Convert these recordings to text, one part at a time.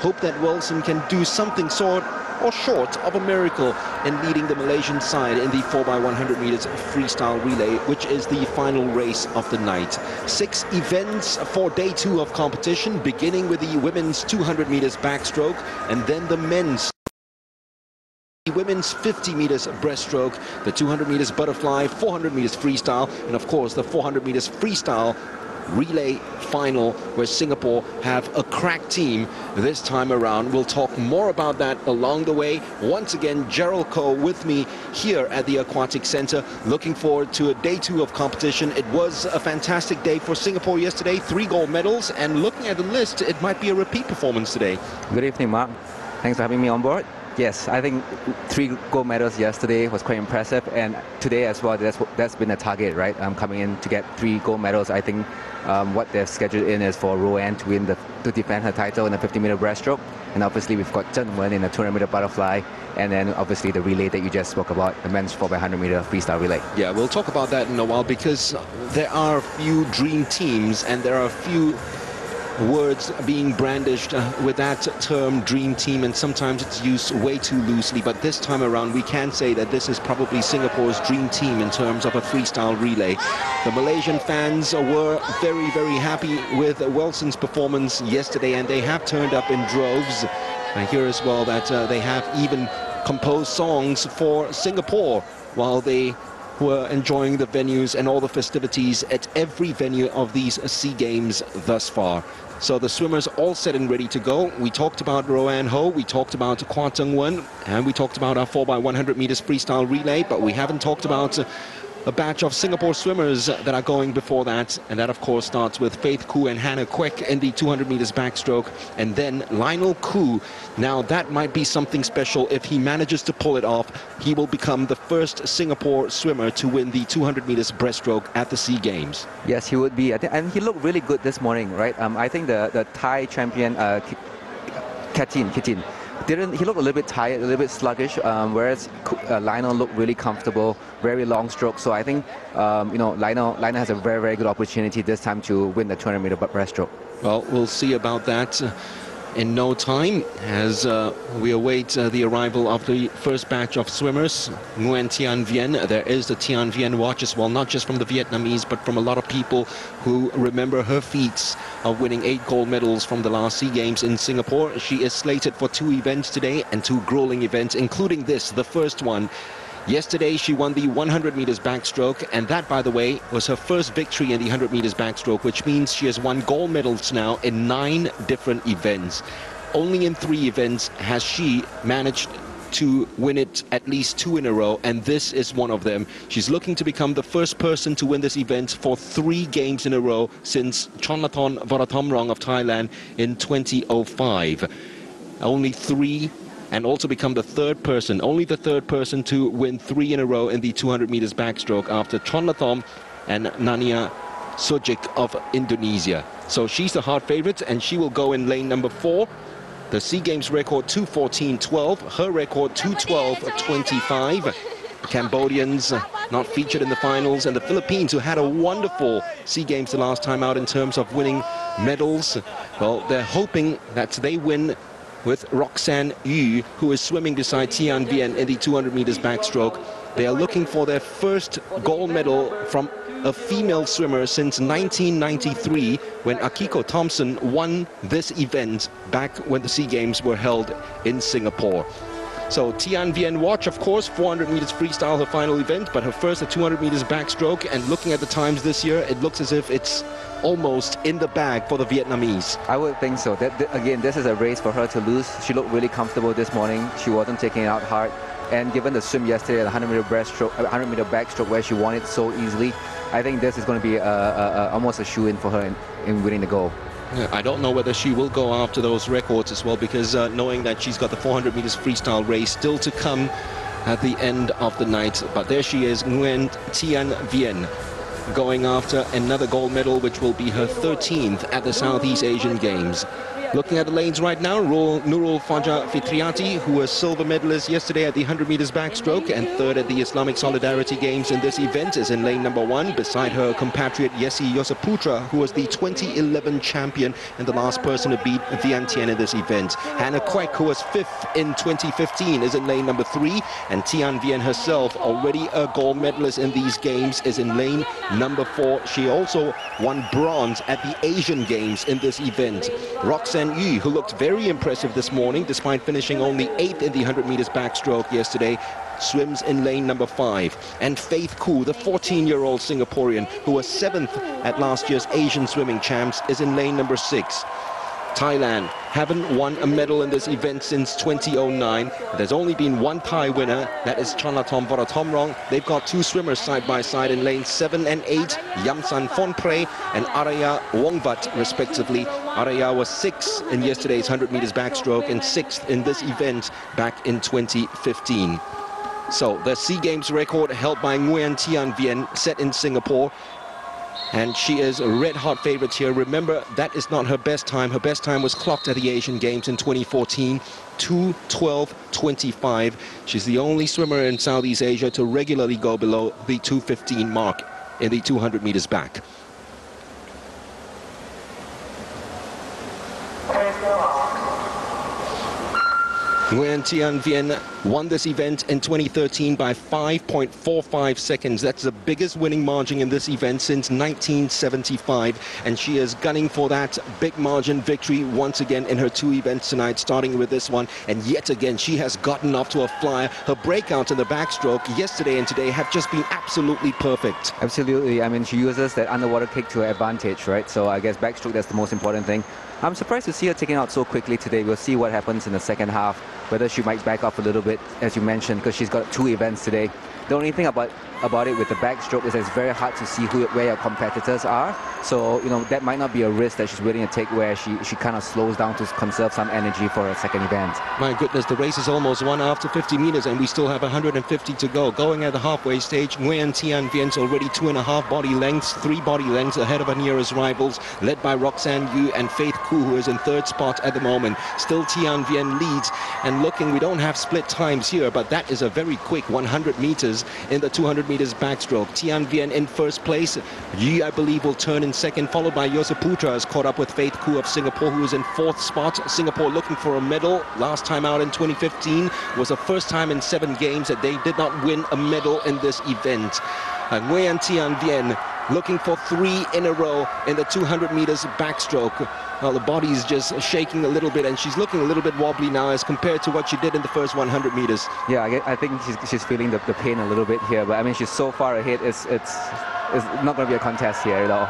hope that Wilson can do something short of a miracle in leading the Malaysian side in the 4x100 meters freestyle relay, which is the final race of the night. 6 events for day 2 of competition, beginning with the women's 200 meters backstroke and then the men's women's 50 meters breaststroke, the 200 meters butterfly, 400 meters freestyle, and of course the 400 meters freestyle relay final, where Singapore have a crack team this time around. We'll talk more about that along the way. Once again, Gerald Koh with me here at the Aquatic Center. Looking forward to a day 2 of competition. It was a fantastic day for Singapore yesterday, 3 gold medals, and looking at the list, it might be a repeat performance today. Good evening, Mark. Thanks for having me on board. Yes, I think 3 gold medals yesterday was quite impressive, and today as well, that's been a target, right? Coming in to get 3 gold medals. I think what they've scheduled in is for Roanne to win to defend her title in the 50-meter breaststroke, and obviously we've got Chung in the 200-meter butterfly, and then obviously the relay that you just spoke about, the men's 4x100-meter freestyle relay. Yeah, we'll talk about that in a while, because there are a few dream teams, and there are a few words being brandished with that term dream team, and sometimes it's used way too loosely, but this time around we can say that this is probably Singapore's dream team in terms of a freestyle relay. The Malaysian fans were very, very happy with Wilson's performance yesterday, and they have turned up in droves. I hear as well that they have even composed songs for Singapore while they were enjoying the venues and all the festivities at every venue of these SEA Games thus far. So the swimmers all set and ready to go. We talked about Roanne Ho, we talked about Kwa Tung Wen, and we talked about our 4x100 meters freestyle relay, but we haven't talked about a batch of Singapore swimmers that are going before that, and that of course starts with Faith Khoo and Hannah Kwek in the 200 meters backstroke, and then Lionel Khoo. Now that might be something special. If he manages to pull it off, he will become the first Singapore swimmer to win the 200 meters breaststroke at the SEA Games. Yes, he would be, and he looked really good this morning, right? I think the Thai champion Kitin, he looked a little bit tired, a little bit sluggish, whereas Lionel looked really comfortable, very long stroke. So I think Lionel has a very, very good opportunity this time to win the 200-meter breaststroke. Well, we'll see about that in no time as we await the arrival of the first batch of swimmers. Nguyen Thian Vien, there is the Thian Vien watch as well, not just from the Vietnamese, but from a lot of people who remember her feats of winning 8 gold medals from the last SEA Games in Singapore. She is slated for 2 events today, and 2 grueling events, including this, the first one. Yesterday, she won the 100 meters backstroke, and that, by the way, was her first victory in the 100 meters backstroke, which means she has won gold medals now in 9 different events. Only in 3 events has she managed to win it at least 2 in a row, and this is one of them. She's looking to become the first person to win this event for 3 games in a row since Chonlathon Vorathomrong of Thailand in 2005. Only 3, and also become the only the third person to win 3 in a row in the 200 meters backstroke after Chonlathom and Nania Sujic of Indonesia. So she's the hard favorite, and she will go in lane number 4. The SEA Games record 2:14.12, her record 2:12.25. Cambodians not featured in the finals, and the Philippines, who had a wonderful SEA Games the last time out in terms of winning medals. Well, they're hoping that they win with Roxanne Yu, who is swimming beside Thian Vien in the 200 meters backstroke. They are looking for their first gold medal from a female swimmer since 1993, when Akiko Thompson won this event back when the SEA Games were held in Singapore. So Thian Vien watch, of course, 400 meters freestyle, her final event, but her first at 200 meters backstroke. And looking at the times this year, it looks as if it's almost in the bag for the Vietnamese. I would think so. Again, this is a race for her to lose. She looked really comfortable this morning. She wasn't taking it out hard. And given the swim yesterday, the 100 meter breaststroke, 100 meter backstroke, where she won it so easily, I think this is going to be almost a shoe-in for her in winning the gold. Yeah, I don't know whether she will go after those records as well, because knowing that she's got the 400 meters freestyle race still to come at the end of the night. But there she is, Nguyen Thian Vien, going after another gold medal, which will be her 13th at the Southeast Asian Games. Looking at the lanes right now, Nurul Fajar Fitriati, who was silver medalist yesterday at the 100 meters backstroke and third at the Islamic Solidarity Games in this event, is in lane number 1. Beside her compatriot Yesi Yosaputra, who was the 2011 champion and the last person to beat Viên Tien in this event. Hannah Kwek, who was 5th in 2015, is in lane number 3. And Tian Viên herself, already a gold medalist in these games, is in lane number 4. She also won bronze at the Asian Games in this event. Roxanne Yu, who looked very impressive this morning despite finishing only 8th in the 100 meters backstroke yesterday, swims in lane number 5. And Faith Khoo, the 14-year-old Singaporean who was 7th at last year's Asian Swimming Champs, is in lane number 6. Thailand haven't won a medal in this event since 2009. There's only been one Thai winner, that is Chanatom Voratomrong. They've got 2 swimmers side by side in lanes 7 and 8, Yamsan Phonpray and Araya Wongvat respectively. Araya was 6th in yesterday's 100 meters backstroke and 6th in this event back in 2015. So the SEA Games record held by Nguyen Tian Viên, set in Singapore. And she is a red-hot favorite here. Remember, that is not her best time. Her best time was clocked at the Asian Games in 2014, 2:12.25. She's the only swimmer in Southeast Asia to regularly go below the 2:15 mark in the 200 meters back. Nguyen Tian Viên won this event in 2013 by 5.45 seconds. That's the biggest winning margin in this event since 1975. And she is gunning for that big margin victory once again in her 2 events tonight, starting with this one. And yet again, she has gotten off to a flyer. Her breakouts in the backstroke yesterday and today have just been absolutely perfect. Absolutely. I mean, she uses that underwater kick to her advantage, right? So I guess backstroke, that's the most important thing. I'm surprised to see her taking out so quickly today. We'll see what happens in the second half, whether she might back off a little bit, as you mentioned, because she's got 2 events today. The only thing about it with the backstroke is that it's very hard to see where your competitors are. So, you know, that might not be a risk that she's willing to take, where she kind of slows down to conserve some energy for her second event. My goodness, the race is almost won after 50 meters and we still have 150 to go. Going at the halfway stage, Nguyen Tian Vien's already 2.5 body lengths, 3 body lengths ahead of her nearest rivals, led by Roxanne Yu and Faith Khoo, who is in 3rd spot at the moment. Still Tian Viên leads, and looking, we don't have split times here, but that is a very quick 100 meters in the 200 meters backstroke. Tian Viên in 1st place. Yu, I believe, will turn in 2nd, followed by Yosaputra, has caught up with Faith Khoo of Singapore, who is in 4th spot. Singapore looking for a medal. Last time out in 2015 was the first time in 7 games that they did not win a medal in this event. Nguyen Tian Viên looking for 3 in a row in the 200 meters backstroke. Well, the body is just shaking a little bit, and she's looking a little bit wobbly now as compared to what she did in the first 100 meters. Yeah, I think she's feeling the pain a little bit here, but I mean, she's so far ahead, it's not going to be a contest here at all.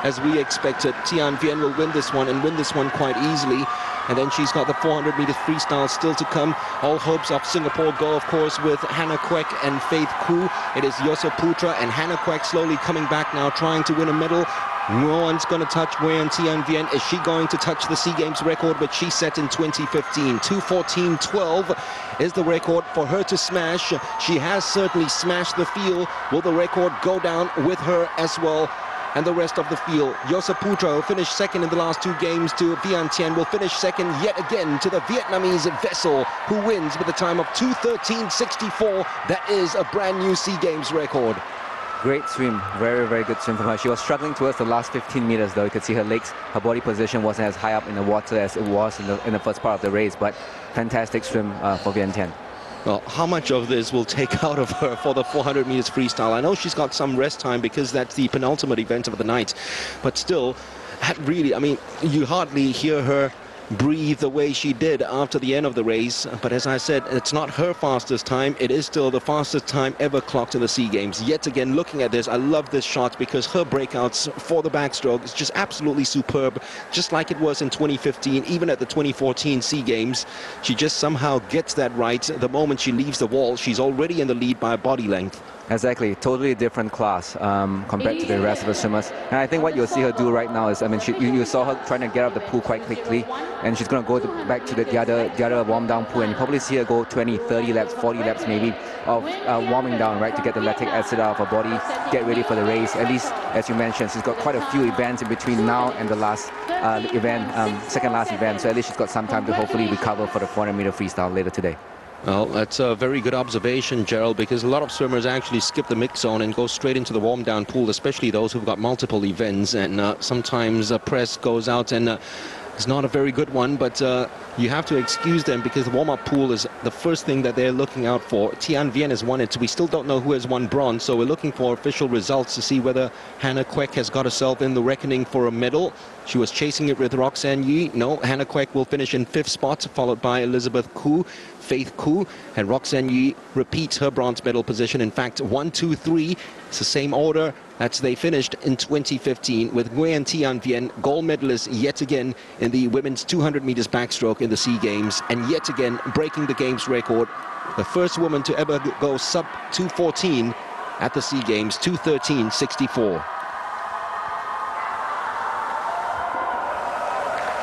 As we expected, Tian Viên will win this one, and win this one quite easily. And then she's got the 400 meters freestyle still to come. All hopes of Singapore go, of course, with Hannah Kwek and Faith Khoo. It is Yosaputra and Hannah Kwek slowly coming back now, trying to win a medal. No one's going to touch Nguyen Tian Viên. Is she going to touch the SEA Games record which she set in 2015? 2:14.12 is the record for her to smash. She has certainly smashed the field. Will the record go down with her as well? And the rest of the field, Yosaputra, who finished 2nd in the last 2 games to Viên Tien, will finish 2nd yet again to the Vietnamese vessel, who wins with a time of 2:13.64. That is a brand new SEA Games record. Great swim, very, very good swim from her. She was struggling towards the last 15 meters though. You could see her legs, her body position wasn't as high up in the water as it was in the first part of the race, but fantastic swim for Viên Tien. Well, how much of this will take out of her for the 400 meters freestyle? I know she's got some rest time because that's the penultimate event of the night, but still, that really, I mean, you hardly hear her breathe the way she did after the end of the race. But as I said, it's not her fastest time. It is still the fastest time ever clocked in the SEA Games. Yet again, looking at this, I love this shot because her breakouts for the backstroke is just absolutely superb, just like it was in 2015, even at the 2014 SEA Games. She just somehow gets that right. The moment she leaves the wall, she's already in the lead by a body length. Exactly, totally different class compared to the rest of the swimmers. And I think what you'll see her do right now is, I mean, you saw her trying to get out of the pool quite quickly, and she's going to go back to the other warm down pool, and you probably see her go 20, 30 laps, 40 laps maybe of warming down, right, to get the lactic acid out of her body, get ready for the race. At least, as you mentioned, she's got quite a few events in between now and the last event, second last event. So at least she's got some time to hopefully recover for the 400-meter freestyle later today. Well, that's a very good observation, Gerald, because a lot of swimmers actually skip the mix zone and go straight into the warm-down pool, especially those who've got multiple events. And sometimes press goes out and it's not a very good one, but you have to excuse them because the warm-up pool is the first thing that they're looking out for. Tian Viên has won it. We still don't know who has won bronze, so we're looking for official results to see whether Hannah Kwek has got herself in the reckoning for a medal. She was chasing it with Roxanne Yi. No, Hannah Kwek will finish in 5th spot, followed by Elizabeth Koo, Faith Koo, and Roxanne Yi repeats her bronze medal position. In fact, 1, 2, 3, it's the same order as they finished in 2015, with Nguyen Tian Viên, gold medalist yet again in the women's 200 meters backstroke in the Sea Games, and yet again breaking the games record. The first woman to ever go sub 2:14 at the Sea Games, 2:13.64.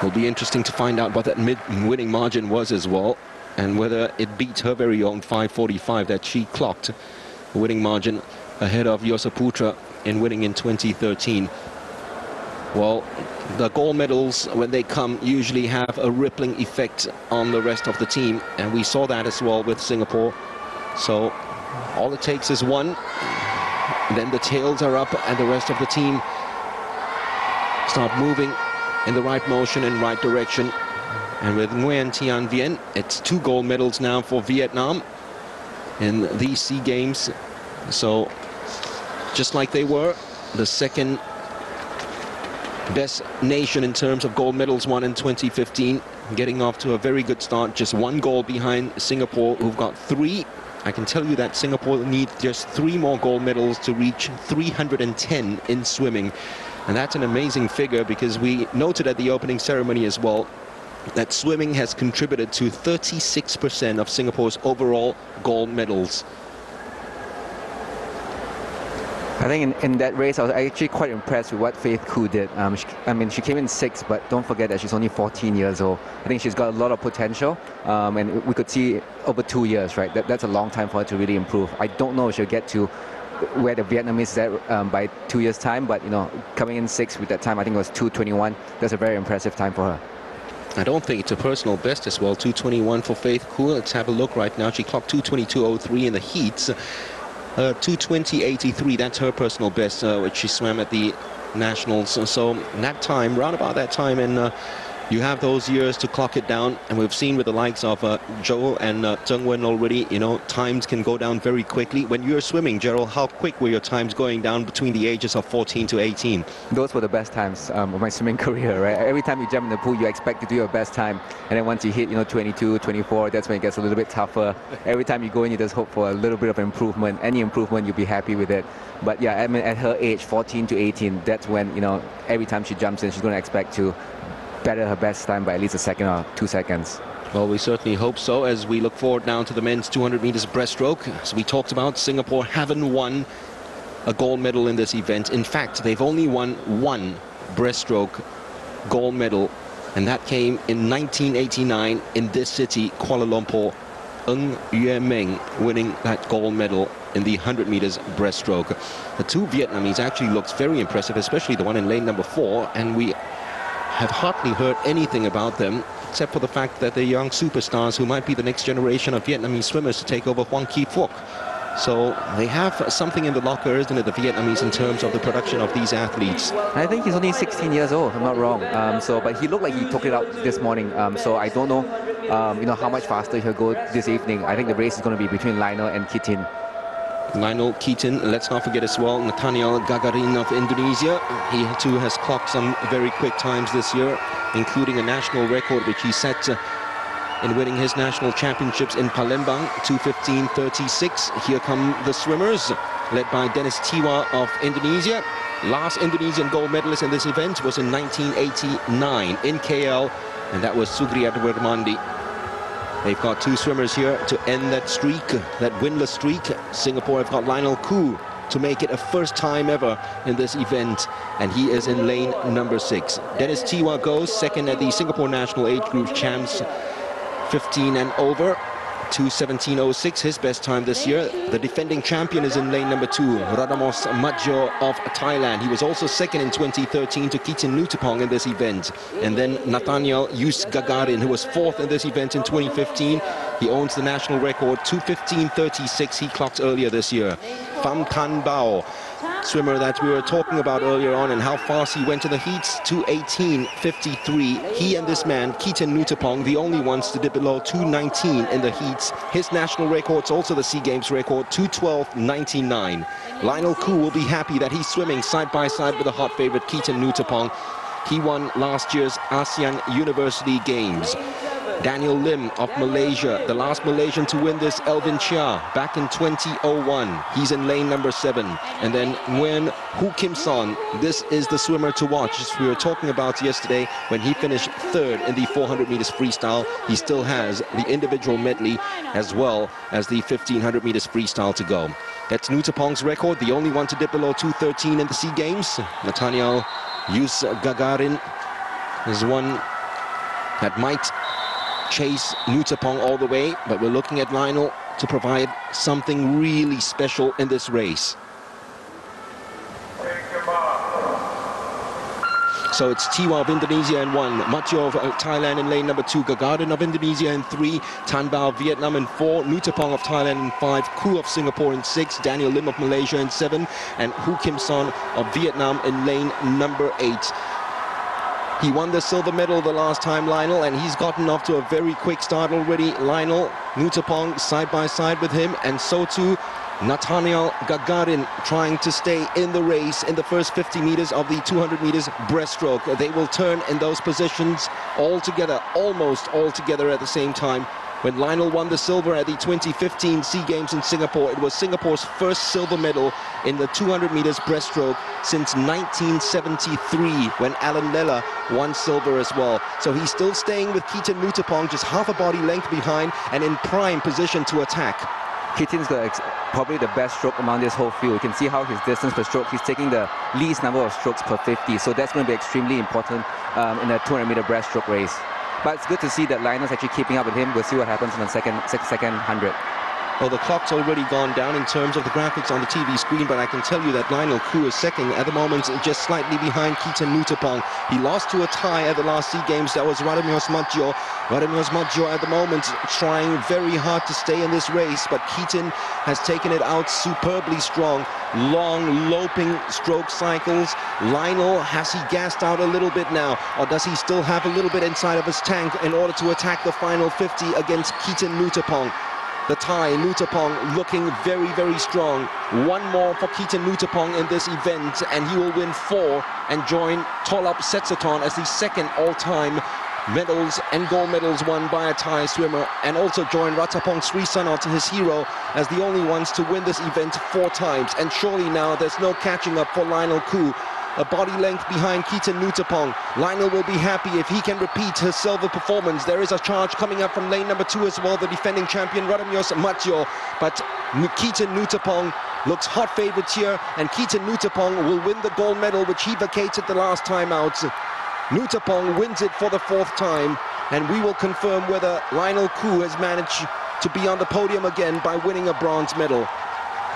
Will be interesting to find out what that winning margin was as well, and whether it beat her very own 5:45 that she clocked, the winning margin ahead of Yosaputra in winning in 2013. Well, the gold medals, when they come, usually have a rippling effect on the rest of the team, and we saw that as well with Singapore. So all it takes is one, then the tails are up and the rest of the team start moving in the right motion and right direction. And with Nguyen Tian Viên, it's 2 gold medals now for Vietnam in these Sea Games. So just like they were the second best nation in terms of gold medals won in 2015, getting off to a very good start, just 1 goal behind Singapore, who've got 3. I can tell you that Singapore need just 3 more gold medals to reach 310 in swimming. And that's an amazing figure, because we noted at the opening ceremony as well that swimming has contributed to 36% of Singapore's overall gold medals. I think in that race, I was actually quite impressed with what Faith Koo did. I mean, she came in 6th, but don't forget that she's only 14 years old. I think she's got a lot of potential, and we could see over 2 years, right? That's a long time for her to really improve. I don't know if she'll get to where the Vietnamese is at by 2 years' time, but, you know, coming in 6th with that time, I think it was 2:21. That's a very impressive time for her. I don't think it's a personal best as well, 2:21 for Faith Koo. Let's have a look right now. She clocked 2:22.03 in the heats. 2:20.83, that's her personal best, which she swam at the Nationals. So that time, round about that time, and you have those years to clock it down. And we've seen with the likes of Zhou and Zheng Wen already, you know, times can go down very quickly. When you're swimming, Gerald, how quick were your times going down between the ages of 14 to 18? Those were the best times of my swimming career, right? Every time you jump in the pool, you expect to do your best time. And then once you hit, you know, 22, 24, that's when it gets a little bit tougher. Every time you go in, you just hope for a little bit of improvement. Any improvement, you'll be happy with it. But yeah, I mean, at her age, 14 to 18, that's when, you know, every time she jumps in, she's going to expect to better her best time by at least a second or 2 seconds. Well, we certainly hope so, as we look forward now to the men's 200 meters breaststroke. As we talked about, Singapore haven't won a gold medal in this event. In fact, they've only won 1 breaststroke gold medal, and that came in 1989 in this city, Kuala Lumpur. Ng Yue Meng winning that gold medal in the 100 meters breaststroke. The 2 Vietnamese actually looks very impressive, especially the one in lane number 4, and we have hardly heard anything about them, except for the fact that they're young superstars who might be the next generation of Vietnamese swimmers to take over Hoang Ki Phuoc. So they have something in the locker, isn't it, the Vietnamese, in terms of the production of these athletes. I think he's only 16 years old, if I'm not wrong. But he looked like he took it out this morning. So I don't know, you know, how much faster he'll go this evening. I think the race is going to be between Lionel and Kitin. Lionel Keaton, let's not forget as well, Nathaniel Gagarin of Indonesia. He too has clocked some very quick times this year, including a national record which he set in winning his national championships in Palembang, 2:15.36. Here come the swimmers, led by Dennis Tiwa of Indonesia. Last Indonesian gold medalist in this event was in 1989 in KL, and that was Sugriat Wermandi. They've got two swimmers here to end that streak, that winless streak. Singapore have got Lionel Koo to make it a first time ever in this event, and he is in lane number 6. Dennis Tiwa goes second at the Singapore National Age Group Champs, 15 and over, 2:17.06, his best time this year. The defending champion is in lane number 2, Radamos Madjo of Thailand. He was also second in 2013 to Kitin Nutapong in this event. And then Nathaniel Yus Gagarin, who was 4th in this event in 2015. He owns the national record, 2:15.36 he clocked earlier this year. Pham Tan Bao, swimmer that we were talking about earlier on and how fast he went to the heats, 2:18.53. He and this man, Kitin Nutapong, the only ones to dip below 2:19 in the heats. His national record's also the Seagames record, 2:12.99. Lionel Koo will be happy that he's swimming side by side with the hot favorite Kitin Nutapong. He won last year's ASEAN University Games. Daniel Lim of Malaysia, the last Malaysian to win this, Elvin Chia, back in 2001. He's in lane number 7. And then Nguyen Hu Kim Son, this is the swimmer to watch. As we were talking about yesterday, when he finished 3rd in the 400 meters freestyle, he still has the individual medley as well as the 1500 meters freestyle to go. That's Nutapong's record, the only one to dip below 2:13 in the SEA Games. Nathaniel Yus Gagarin is one that might chase Nutapong all the way, but we're looking at Lionel to provide something really special in this race. So it's Tiwa of Indonesia in 1, Madjo of Thailand in lane number 2, Gagarin of Indonesia in 3, Tan Bao of Vietnam in 4, Nutapong of Thailand in 5, Koo of Singapore in 6, Daniel Lim of Malaysia in 7, and Hu Kim Son of Vietnam in lane number 8. He won the silver medal the last time, Lionel, and he's gotten off to a very quick start already. Lionel, Nutapong side by side with him, and so too Nathaniel Gagarin trying to stay in the race in the first 50 meters of the 200 meters breaststroke. They will turn in those positions all together, almost all together at the same time. When Lionel won the silver at the 2015 SEA Games in Singapore, it was Singapore's first silver medal in the 200 meters breaststroke since 1973, when Alan Lella won silver as well. So he's still staying with Kitin Nutapong, just half a body length behind and in prime position to attack. Kitin's got probably the best stroke among this whole field. You can see how his distance per stroke, he's taking the least number of strokes per 50. So that's going to be extremely important in a 200 meter breaststroke race. But it's good to see that Lionel's actually keeping up with him. We'll see what happens in the second 100. Well, the clock's already gone down in terms of the graphics on the TV screen, but I can tell you that Lionel Koo is second at the moment, just slightly behind Kitin Nutapong. He lost to a tie at the last SEA Games. That was Radamos Madjo. Radamos Madjo at the moment trying very hard to stay in this race, but Kitin has taken it out superbly strong. Long, loping stroke cycles. Lionel, has he gassed out a little bit now, or does he still have a little bit inside of his tank in order to attack the final 50 against Kitin Nutapong? The Thai, Nutapong, looking very, very strong. One more for Kitin Nutapong in this event, and he will win 4 and join Tolap Setsaton as the second all-time medals and gold medals won by a Thai swimmer, and also join Ratapong Srisanot, his hero, as the only ones to win this event 4 times. And surely now there's no catching up for Lionel Koo. A body length behind Kitin Nutapong. Lionel will be happy if he can repeat his silver performance. There is a charge coming up from lane number 2 as well, the defending champion Radamos Madjo. But Kitin Nutapong looks hot favorite here, and Kitin Nutapong will win the gold medal, which he vacated the last time out. Nutapong wins it for the 4th time, and we will confirm whether Lionel Koo has managed to be on the podium again by winning a bronze medal.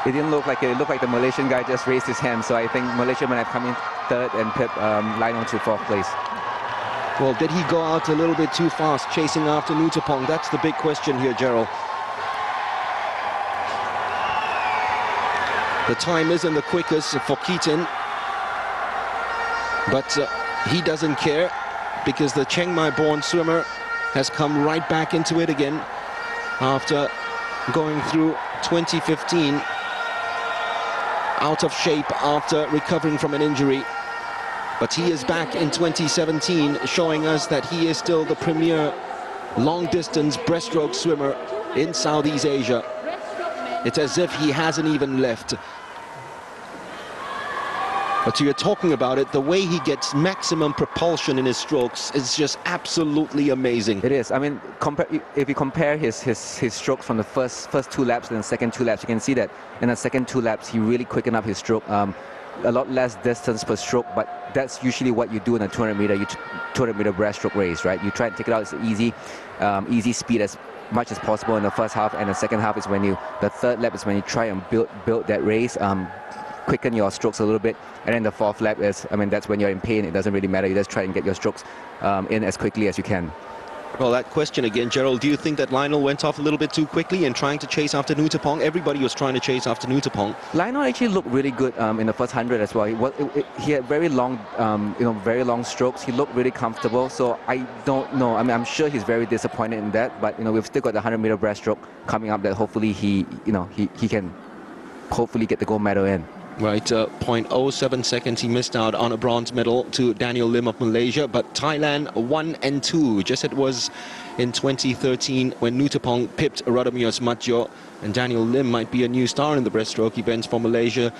It didn't look like it. It looked like the Malaysian guy just raised his hand. So I think Malaysia might have come in 3rd and pip Lionel to 4th place. Well, did he go out a little bit too fast chasing after Nutapong? That's the big question here, Gerald. The time isn't the quickest for Kitin, but he doesn't care, because the Chiang Mai-born swimmer has come right back into it again after going through 2015 out of shape after recovering from an injury. But he is back in 2017, showing us that he is still the premier long-distance breaststroke swimmer in Southeast Asia. It's as if he hasn't even left. But you're talking about it, the way he gets maximum propulsion in his strokes is just absolutely amazing. It is. I mean, if you compare his strokes from the first 2 laps and the second 2 laps, you can see that in the second 2 laps, he really quickened up his stroke. A lot less distance per stroke, but that's usually what you do in a 200-meter 200-meter breaststroke race, right? You try and take it out as easy speed as much as possible in the first half, and the second half is when the third lap is when you try and build that race, quicken your strokes a little bit, and then the fourth lap is, I mean, that's when you're in pain. It doesn't really matter. You just try and get your strokes in as quickly as you can. Well, that question again, Gerald, do you think that Lionel went off a little bit too quickly in trying to chase after Nuttapong? Everybody was trying to chase after Nuttapong. Lionel actually looked really good in the first 100 as well. He had very long, very long strokes. He looked really comfortable. So I don't know. I mean, I'm sure he's very disappointed in that. But we've still got the 100-meter breaststroke coming up that hopefully he can hopefully get the gold medal in. Right, 0.07 seconds he missed out on a bronze medal to Daniel Lim of Malaysia, but Thailand 1 and 2, just as it was in 2013 when Nuttapong pipped Radomir Smadjo, and Daniel Lim might be a new star in the breaststroke events for Malaysia,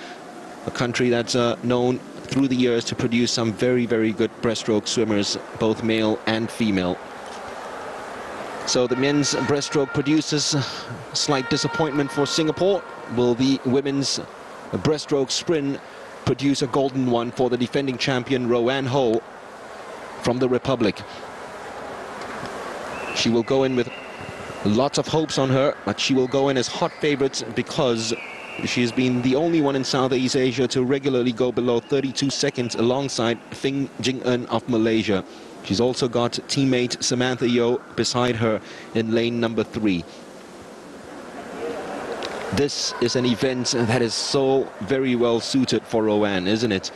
a country that's known through the years to produce some very, very good breaststroke swimmers, both male and female. So the men's breaststroke produces a slight disappointment for Singapore. Will the women's breaststroke sprint produce a golden one for the defending champion Roanne Ho from the Republic? She will go in with lots of hopes on her, but she will go in as hot favorites because she's been the only one in Southeast Asia to regularly go below 32 seconds alongside Fing Jing-eun of Malaysia. She's also got teammate Samantha Yeo beside her in lane number 3. This is an event that is so very well suited for Roanne, isn't it?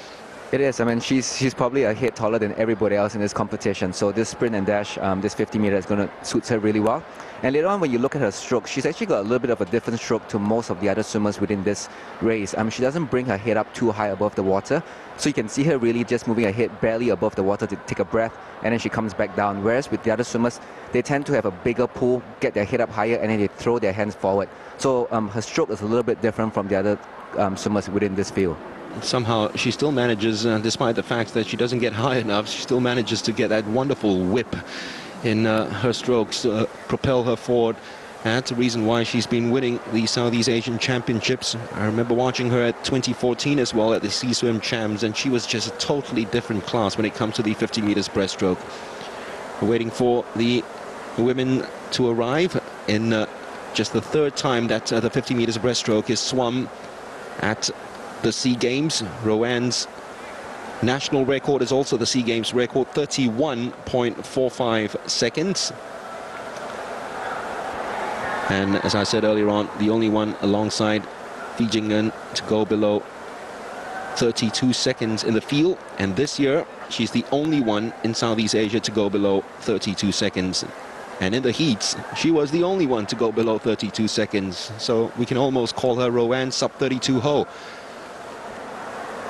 It is. I mean, she's probably a head taller than everybody else in this competition. So this sprint and dash, this 50 meter is going to suit her really well. And later on, when you look at her stroke, she's actually got a little bit of a different stroke to most of the other swimmers within this race. She doesn't bring her head up too high above the water. So you can see her really just moving her head barely above the water to take a breath, and then she comes back down. Whereas with the other swimmers, they tend to have a bigger pull, get their head up higher, and then they throw their hands forward. So her stroke is a little bit different from the other swimmers within this field. Somehow she still manages, despite the fact that she doesn't get high enough, she still manages to get that wonderful whip in her strokes to propel her forward. And that's the reason why she's been winning the Southeast Asian Championships. I remember watching her at 2014 as well at the Sea Swim Champs, and she was just a totally different class when it comes to the 50 meters breaststroke. We're waiting for the women to arrive in just the third time that the 50 meters breaststroke is swum at the Sea Games. Roanne's national record is also the Sea Games record, 31.45 seconds. And as I said earlier on, the only one alongside Fing Jing-eun to go below 32 seconds in the field. And this year, she's the only one in Southeast Asia to go below 32 seconds. And in the heats, she was the only one to go below 32 seconds. So we can almost call her Roanne sub-32 Ho.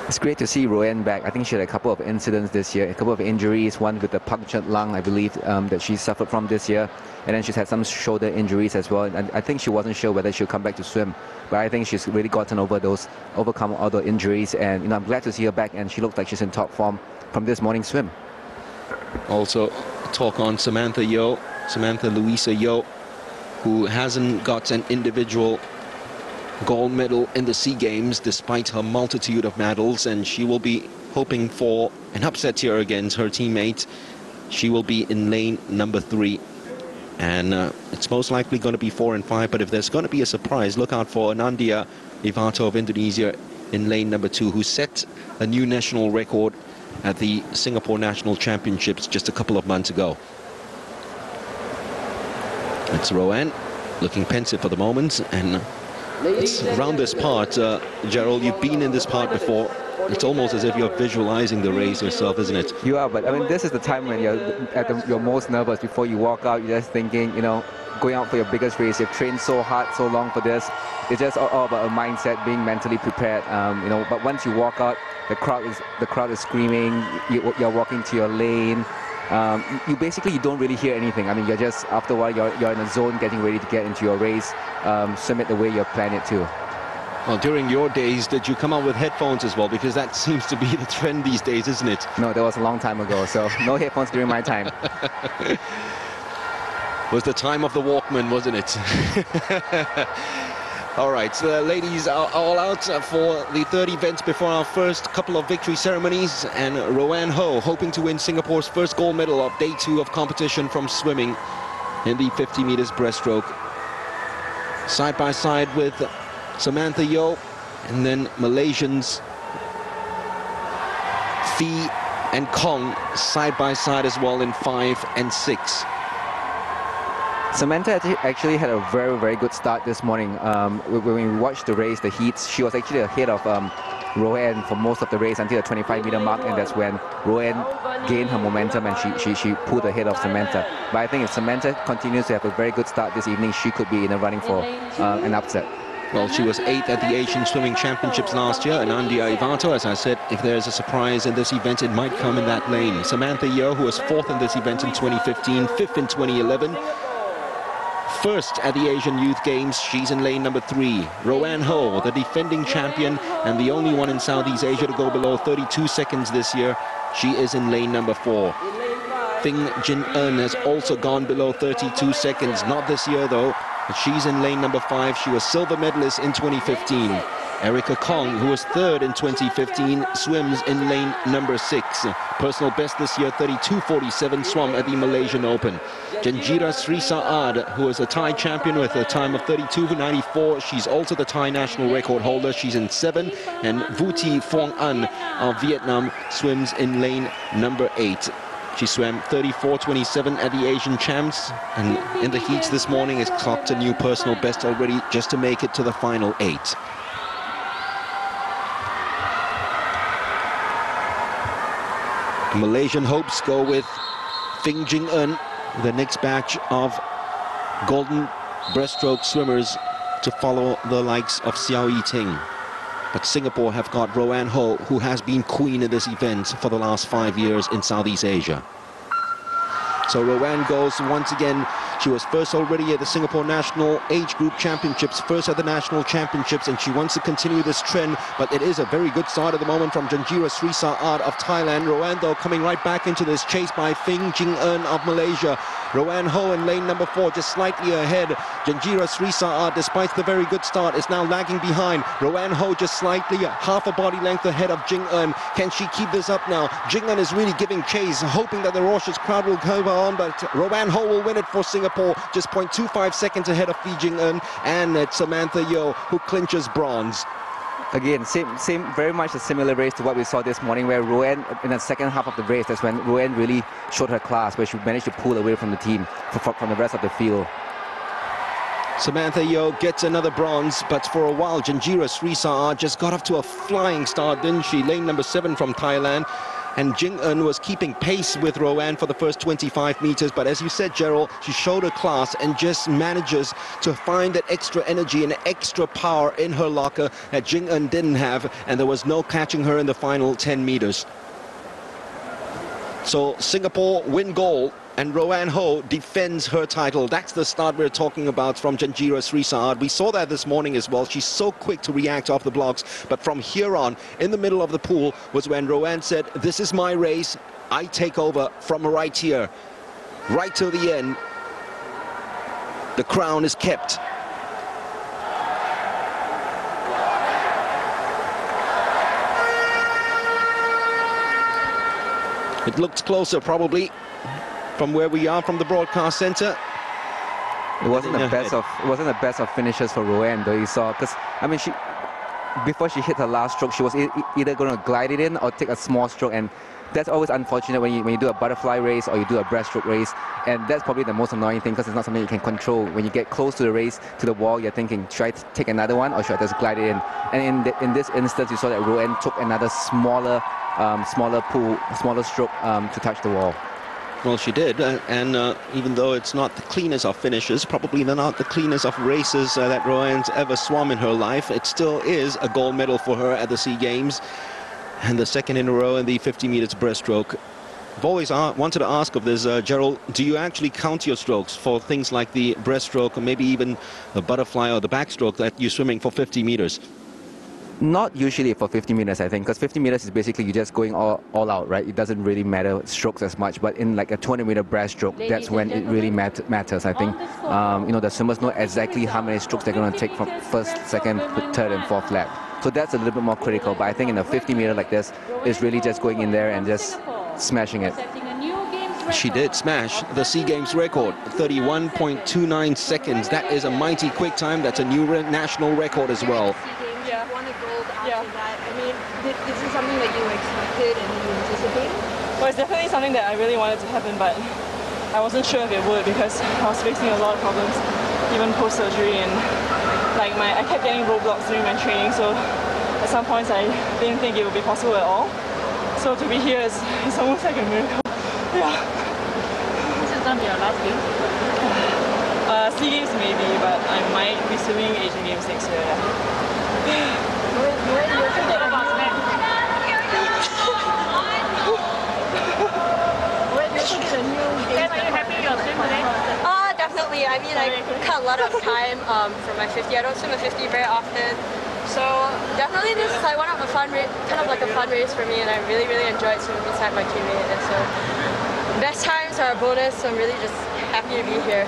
It's great to see Roanne back. I think she had a couple of incidents this year, a couple of injuries, one with the punctured lung, I believe, that she suffered from this year. And then she's had some shoulder injuries as well. And I think she wasn't sure whether she'll come back to swim. But I think she's really overcome all the injuries. And I'm glad to see her back, and she looks like she's in top form from this morning's swim. Also, talk on Samantha Louisa Yeo, who hasn't got an individual gold medal in the Sea Games despite her multitude of medals, and she will be hoping for an upset here against her teammate. She will be in lane number 3, and it's most likely going to be 4 and 5, but if there's going to be a surprise, look out for Anandia Ivato of Indonesia in lane number 2, who set a new national record at the Singapore National Championships just a couple of months ago. It's Roanne looking pensive for the moment, and it's around this part, Gerald, you've been in this part before. It's almost as if you're visualizing the race yourself, isn't it? You are, but I mean, this is the time when you're at your most nervous. Before you walk out, you're just thinking, going out for your biggest race. You've trained so hard, so long for this. It's just all about a mindset, being mentally prepared. But once you walk out, the crowd is screaming. You're walking to your lane. You don't really hear anything. I mean, you're just, after a while, you're in a zone getting ready to get into your race, swim it the way you're planning it to. Well, during your days, did you come up with headphones as well? Because that seems to be the trend these days, isn't it? No, that was a long time ago, so no headphones during my time. Was the time of the Walkman, wasn't it? All right, so the ladies are all out for the third event before our first couple of victory ceremonies, and Roanne Ho hoping to win Singapore's first gold medal of day 2 of competition from swimming in the 50 meters breaststroke. Side by side with Samantha Yeo, and then Malaysians Fee and Kong side by side as well in 5 and 6. Samantha actually had a very, very good start this morning. When we watched the race, the heats, she was actually ahead of Roanne for most of the race until the 25-meter mark, and that's when Roanne gained her momentum and she pulled ahead of Samantha. But I think if Samantha continues to have a very good start this evening, she could be in the running for an upset. Well, she was 8th at the Asian Swimming Championships last year, and Andia Ivato, as I said, if there's a surprise in this event, it might come in that lane. Samantha Yeo, who was 4th in this event in 2015, 5th in 2011. First at the Asian Youth Games, she's in lane number 3. Roanne Ho, the defending champion and the only one in Southeast Asia to go below 32 seconds this year, she is in lane number 4. Fing Jin Eun has also gone below 32 seconds, not this year though. But she's in lane number 5. She was silver medalist in 2015. Erica Kong, who was 3rd in 2015, swims in lane number 6. Personal best this year, 32.47, swam at the Malaysian Open. Janjira Sri Saad, who is a Thai champion with a time of 32.94. She's also the Thai national record holder. She's in 7. And Vuti Phuong An of Vietnam swims in lane number 8. She swam 34.27 at the Asian Champs, and in the heats this morning has clocked a new personal best already just to make it to the final 8. Malaysian hopes go with Fing Jin Eun, the next batch of golden breaststroke swimmers to follow the likes of Xiao Yiting. But Singapore have got Roanne Ho, who has been queen in this event for the last 5 years in Southeast Asia. So Roanne goes once again. She was first already at the Singapore National Age Group Championships, first at the National Championships, and she wants to continue this trend. But it is a very good start at the moment from Janjira Sri Saad of Thailand. Roanne, though, coming right back into this, chased by Fing Jin Eun of Malaysia. Roanne Ho in lane number 4, just slightly ahead. Janjira Sri Saad, despite the very good start, is now lagging behind. Roanne Ho just slightly, half a body length ahead of Jin Eun. Can she keep this up now? Jin Eun is really giving chase, hoping that the Rorschach crowd will come on, but Roanne Ho will win it for Singapore, just 0.25 seconds ahead of Fee Jin Eun, and it's Samantha Yeo who clinches bronze. Again, very much a similar race to what we saw this morning, where Roanne, in the second half of the race, that's when Roanne really showed her class, where she managed to pull away from the team, from the rest of the field. Samantha Yeo gets another bronze, but for a while, Janjira Sri Saad just got off to a flying start, didn't she? Lane number 7 from Thailand. And Jin Eun was keeping pace with Roanne for the first 25 meters. But as you said, Gerald, she showed her class and just manages to find that extra energy and extra power in her locker that Jin Eun didn't have. And there was no catching her in the final 10 meters. So Singapore win gold, and Roanne Ho defends her title. That's the start we're talking about from Janjira Sri Saad. We saw that this morning as well. She's so quick to react off the blocks. But from here on, in the middle of the pool, was when Roanne said, this is my race. I take over from right here. Right till the end. The crown is kept. It looks closer, probably, from where we are from the broadcast center. It wasn't the best of finishes for Roanne, though. You saw, because I mean, before she hit her last stroke, she was either going to glide it in or take a small stroke, and that's always unfortunate when you do a butterfly race or you do a breaststroke race, and that's probably the most annoying thing, because it's not something you can control. When you get close to the race, to the wall, you're thinking, should I take another one or should I just glide it in? And in this instance, you saw that Roanne took another smaller stroke to touch the wall. Well, she did, and even though it's not the cleanest of finishes, probably not the cleanest of races that Roanne's ever swum in her life, it still is a gold medal for her at the Sea Games, and the second in a row in the 50 meters breaststroke. I've always wanted to ask of this, Gerald, do you actually count your strokes for things like the breaststroke or maybe even the butterfly or the backstroke that you're swimming for 50 meters? Not usually for 50 meters, I think, because 50 meters is basically you're just going all out, right? It doesn't really matter strokes as much, but in like a 200-meter breaststroke, that's when it really matters, I think. The swimmers know exactly how many strokes they're going to take from first, second, third, and fourth lap. So that's a little bit more critical, but I think in a 50-meter like this, it's really just going in there and just smashing it. She did smash the Seagames record, 31.29 seconds. That is a mighty quick time. That's a new national record as well. Yeah. Won a gold after that. I mean, this is something that you expected and you anticipated? Well, it's definitely something that I really wanted to happen, but I wasn't sure if it would because I was facing a lot of problems, even post-surgery, and like I kept getting roadblocks during my training, so at some points I didn't think it would be possible at all. So to be here is almost like a miracle. Yeah. This is going to be your last game? SEA Games maybe, but I might be swimming Asian Games next year, yeah. Definitely. I mean, I cut a lot of time for my 50. I don't swim a 50 very often. So definitely this is like one of the fun race for me, and I really enjoyed swimming beside my teammate. And so best times are a bonus, so I'm really just happy to be here.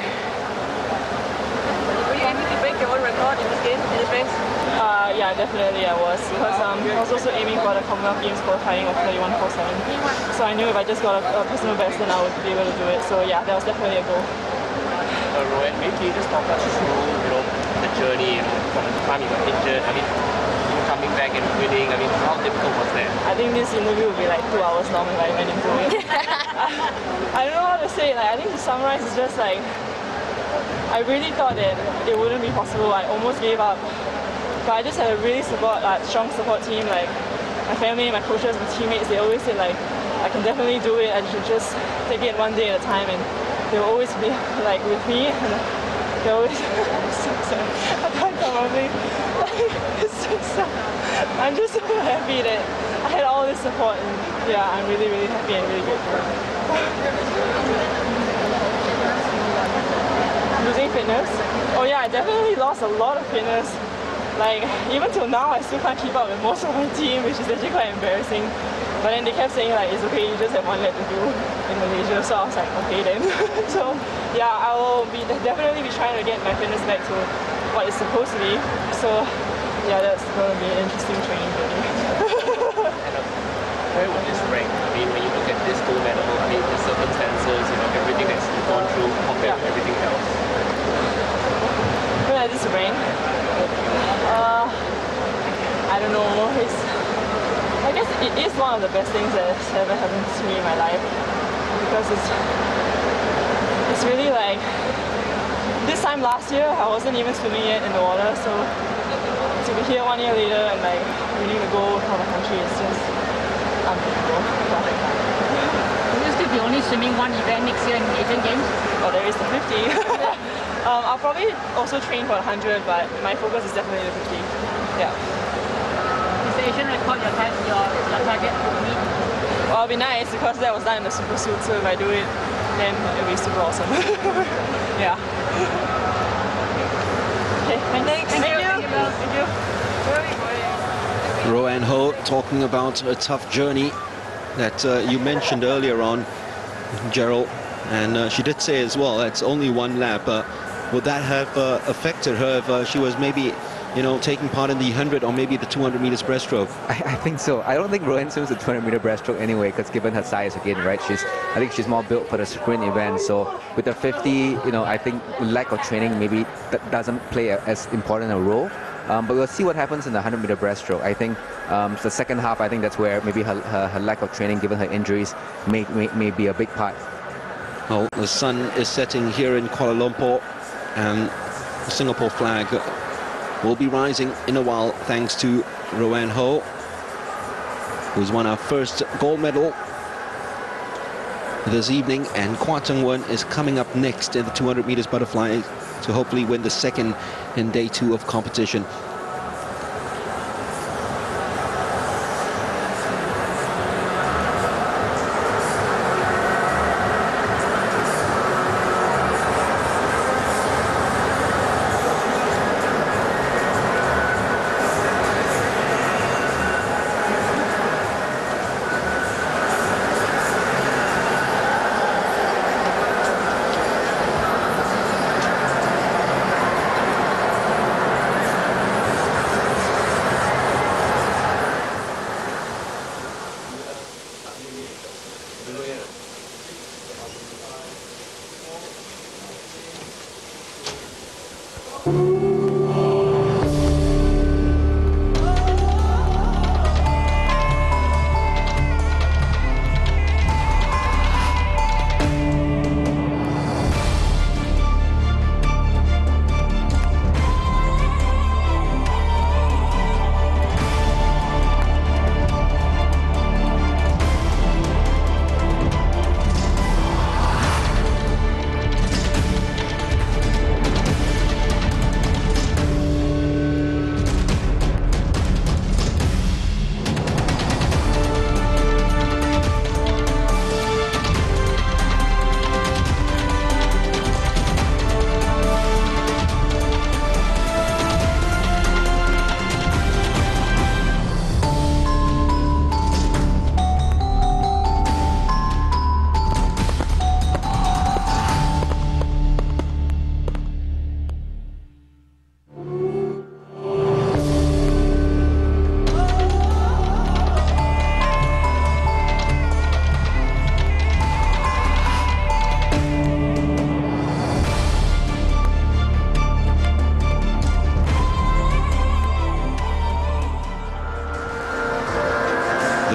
Were you aiming to break your own record in this game, in this race? Yeah, definitely I was, because I was also aiming for the Commonwealth Games qualifying of 31.47. So I knew if I just got a personal best, then I would be able to do it. So yeah, that was definitely a goal. Rowan, maybe can you just talk us through, the journey from the time you got injured? I mean, coming back and winning. I mean, how difficult was that? I think this interview would be like 2 hours long if I went into it. I don't know how to say it. Like, I think to summarize, it's just like I really thought that it wouldn't be possible. I almost gave up. But I just had a really strong support team. Like my family, my coaches, my teammates, they always said like, I can definitely do it. I should just take it one day at a time. And they will always be like with me. And they always so sad. I can't come on me. It's so sad. I'm just so happy that I had all this support. And yeah, I'm really happy and really grateful. Losing fitness? Oh yeah, I definitely lost a lot of fitness. Like, even till now, I still can't keep up with most of my team, which is actually quite embarrassing. But then they kept saying like, it's okay, you just have one lap to do in Malaysia. So I was like, okay then. So yeah, I will definitely be trying to get my fitness back to what it's supposed to be. So yeah, that's going to be an interesting training journey. Where would this rank? I mean, when you look at this gold medal, I mean, the circumstances, everything that's gone through compared to everything else. Where does this rank? I don't know. I guess it is one of the best things that has ever happened to me in my life, because it's really like, this time last year I wasn't even swimming yet in the water, so to be here 1 year later and like winning the gold for the country is just unbelievable. Will you still be only swimming one event next year in Asian Games? Oh, there is the 50. I'll probably also train for the 100, but my focus is definitely the 50. Yeah. Is the Asian record your target to meet? Well, it'll be nice because that was done in the super suit, so if I do it, then it'll be super awesome. Yeah. Okay, thanks. Thank you. Rowan Ho talking about a tough journey that you mentioned earlier on, Gerald, and she did say as well, it's only one lap. Would that have affected her if she was maybe, taking part in the 100 or maybe the 200 meters breaststroke? I think so. I don't think Rowan swims the 200-meter breaststroke anyway, because given her size again, right? I think she's more built for the sprint event. So with the 50, I think lack of training maybe that doesn't play as important a role. But we'll see what happens in the 100-meter breaststroke. I think the second half, I think that's where maybe her lack of training, given her injuries, may be a big part. Well, the sun is setting here in Kuala Lumpur, and the Singapore flag will be rising in a while thanks to Rowan Ho, who's won our first gold medal this evening, and Kwa Tung Wen is coming up next in the 200 meters butterfly to hopefully win the second in day 2 of competition.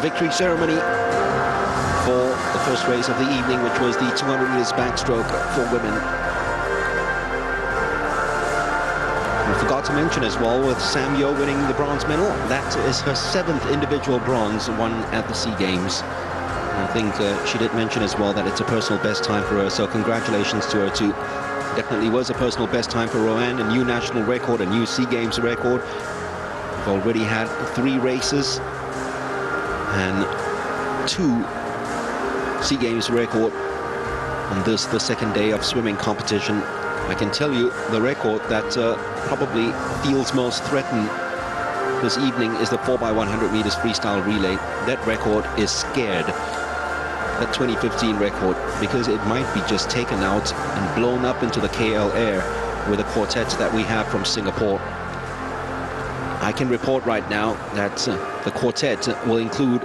the victory ceremony for the first race of the evening, which was the 200 meters backstroke for women. I forgot to mention as well, with Sam Yo winning the bronze medal, that is her 7th individual bronze won at the SEA Games. I think she did mention as well that it's a personal best time for her, so congratulations to her too. Definitely was a personal best time for Roanne, a new national record, a new SEA Games record. We've already had 3 races and 2 SEA Games record on this, the second day of swimming competition. I can tell you the record that probably feels most threatened this evening is the 4x100 meters freestyle relay. That record is scared, that 2015 record, because it might be just taken out and blown up into the KL air with the quartet that we have from Singapore. I can report right now that the quartet will include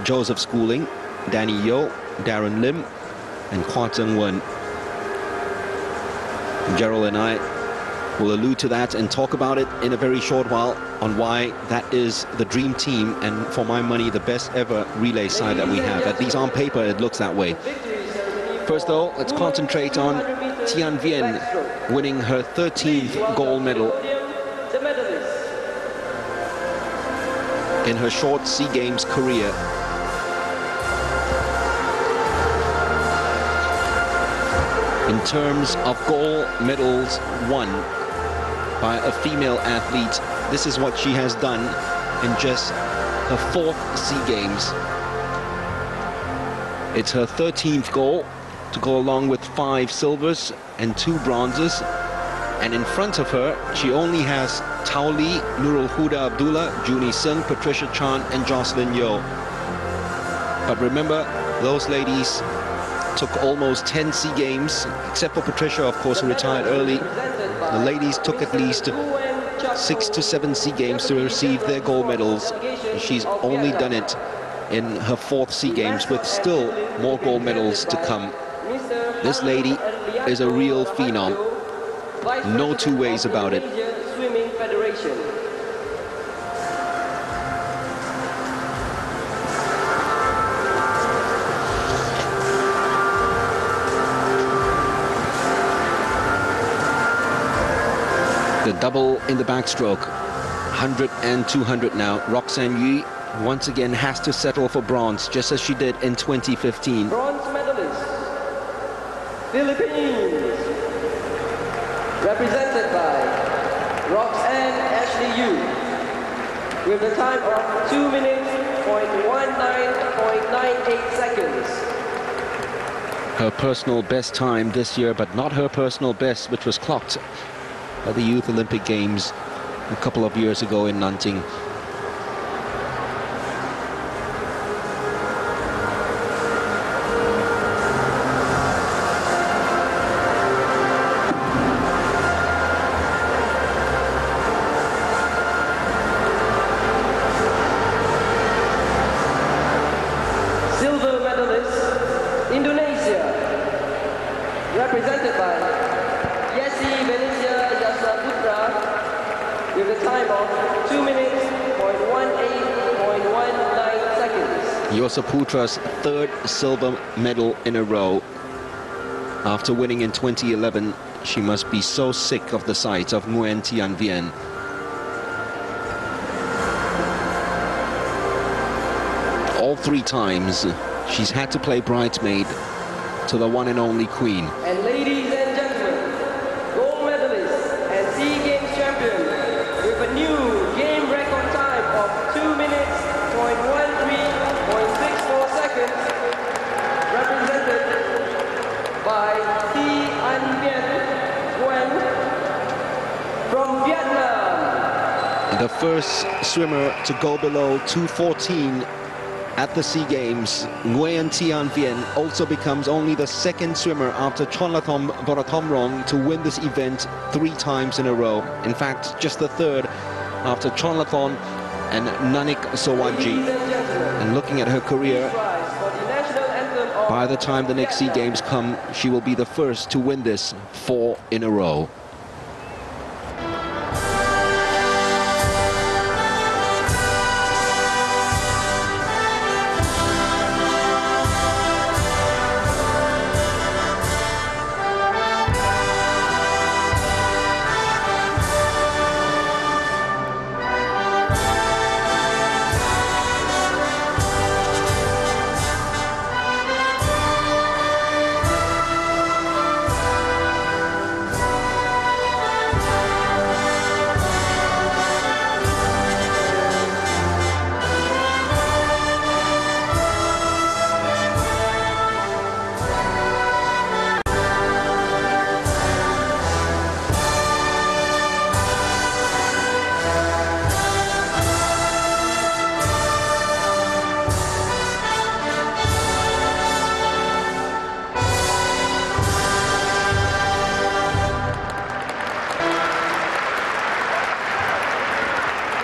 Joseph Schooling, Danny Yeo, Darren Lim, and Kwa Zheng Wen. Gerald and I will allude to that and talk about it in a very short while on why that is the dream team and, for my money, the best ever relay side that we have. At least on paper it looks that way. First though, let's concentrate on Tian Viên winning her 13th gold medal in her short SEA Games career. In terms of gold medals won by a female athlete, this is what she has done in just her 4th SEA Games. It's her 13th goal to go along with 5 silvers and 2 bronzes. And in front of her, she only has Tao Li, Nurul Huda Abdullah, Junie Sung, Patricia Chan, and Jocelyn Yeo. But remember, those ladies took almost 10 SEA Games, except for Patricia, of course, who retired early. The ladies took at least 6 to 7 SEA Games to receive their gold medals. She's only done it in her 4th SEA Games, with still more gold medals to come. This lady is a real phenom. No two ways about it. The double in the backstroke, 100 and 200 now. Roxanne Yu once again has to settle for bronze, just as she did in 2015. Bronze medalist, Philippines, represented by Roxanne Ashley Yu, with a time of 2 minutes, 0.19.98 seconds. Her personal best time this year, but not her personal best, which was clocked at the Youth Olympic Games a couple of years ago in Nanjing. Silver medalist, Indonesia, represented by Yesi Venetia Yasaputra, with a time of 2 minutes, 0.18.19 seconds. Yosaputra's 3rd silver medal in a row. After winning in 2011, she must be so sick of the sight of Nguyen Tian Viên. All 3 times, she's had to play bridesmaid to the one and only queen. And ladies and gentlemen, gold medalist and SEA Games champion with a new game record time of 2 minutes, 0.13.64 seconds, represented by Tian Viên from Vietnam. The first swimmer to go below 2:14 at the SEA Games, Nguyen Tian Viên, also becomes only the 2nd swimmer after Chonlathom Vorathomrong to win this event 3 times in a row. In fact, just the 3rd after Chonlathon and Nanik Sowanji. And looking at her career, by the time the next SEA Games come, she will be the first to win this 4 in a row.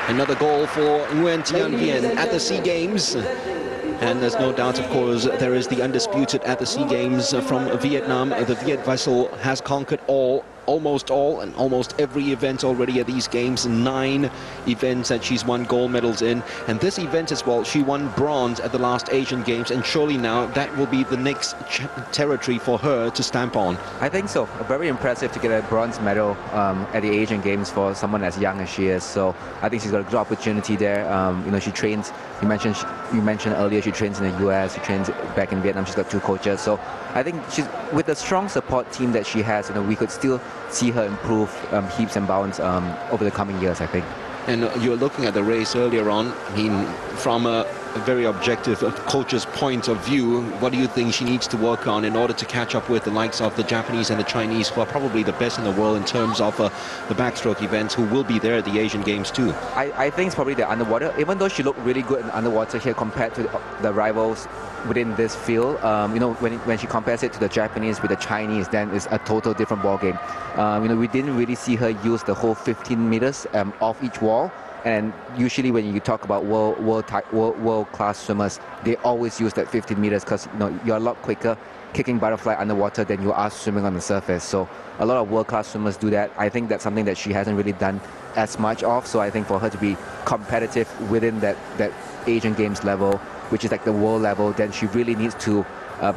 Another goal for Nguyen Thian Vien at the Sea Games. And there's no doubt, of course, there is the undisputed at the Sea Games from Vietnam. The Viet vessel has conquered almost all and almost every event already at these games. 9 events that she's won gold medals in. And this event as well, she won bronze at the last Asian Games. And surely now that will be the next territory for her to stamp on. I think so. Very impressive to get a bronze medal at the Asian Games for someone as young as she is. So I think she's got a good opportunity there. You know, she trains. You mentioned earlier she trains in the US. She trains back in Vietnam. She's got 2 coaches. So I think she's with the strong support team that she has. You know, we could still see her improve heaps and bounds over the coming years, I think. And you're looking at the race earlier on. I mean, from a very objective coach's point of view, what do you think she needs to work on in order to catch up with the likes of the Japanese and the Chinese, who are probably the best in the world in terms of the backstroke events, who will be there at the Asian Games too? I think it's probably the underwater. Even though she looked really good in underwater here compared to the rivals within this field, you know, when she compares it to the Japanese with the Chinese, then it's a total different ballgame. You know, we didn't really see her use the whole 15 meters off each wall. And usually when you talk about world-class swimmers, they always use that 15 meters because, you know, you're a lot quicker kicking butterfly underwater than you are swimming on the surface. So a lot of world-class swimmers do that. I think that's something that she hasn't really done as much of. So I think for her to be competitive within that Asian Games level, which is like the world level, then she really needs to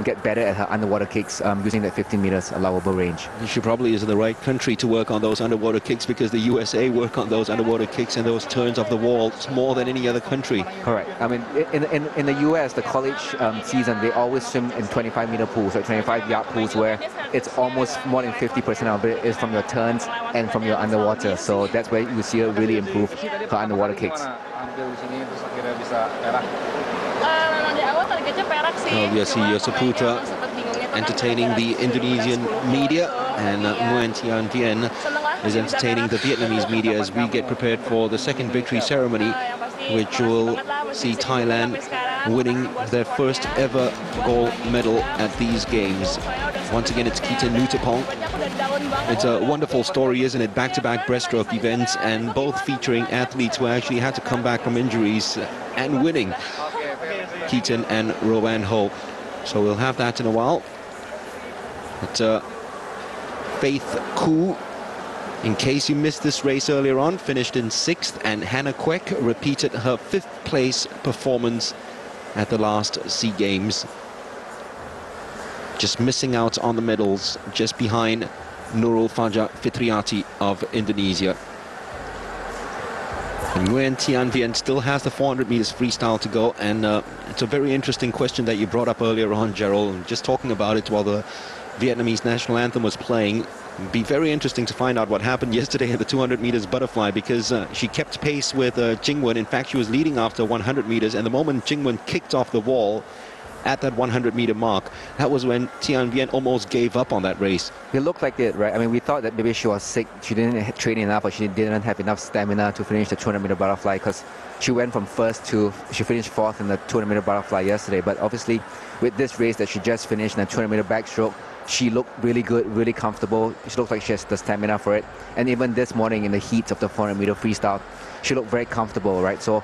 get better at her underwater kicks using that 15 meters allowable range. She probably is in the right country to work on those underwater kicks, because the USA work on those underwater kicks and those turns of the walls more than any other country. Correct. I mean, in the US, the college season, they always swim in 25-meter pools or 25-yard pools, where it's almost more than 50% of it is from your turns and from your underwater. So that's where you see her really improve her underwater kicks. We see Yosaputra entertaining the Indonesian media, and Nguyen Thian Vien is entertaining the Vietnamese media as we get prepared for the second victory ceremony, which will see Thailand winning their first ever gold medal at these games. Once again, it's Kita Nutapong. It's a wonderful story, isn't it? Back-to-back breaststroke events, and both featuring athletes who actually had to come back from injuries and winning. Keaton and Rowan Ho. So we'll have that in a while. But Faith Koo, in case you missed this race earlier on, finished in 6th, and Hannah Kwek repeated her 5th place performance at the last Sea Games. Just missing out on the medals, just behind Nurul Fajar Fitriati of Indonesia. And Nguyen Thian Vien still has the 400 meters freestyle to go, and it's a very interesting question that you brought up earlier on, Gerald. Just talking about it while the Vietnamese national anthem was playing. It'd be very interesting to find out what happened yesterday at the 200 meters butterfly, because she kept pace with Jingwen. In fact, she was leading after 100 meters, and the moment Jingwen kicked off the wall at that 100-meter mark, that was when Thian Vien almost gave up on that race. It looked like it, right? I mean, we thought that maybe she was sick, she didn't train enough, or she didn't have enough stamina to finish the 200-meter butterfly, because she went from first to, she finished 4th in the 200-meter butterfly yesterday. But obviously, with this race that she just finished in the 200-meter backstroke, she looked really good, really comfortable. She looked like she has the stamina for it. And even this morning in the heat of the 400-meter freestyle, she looked very comfortable, right? So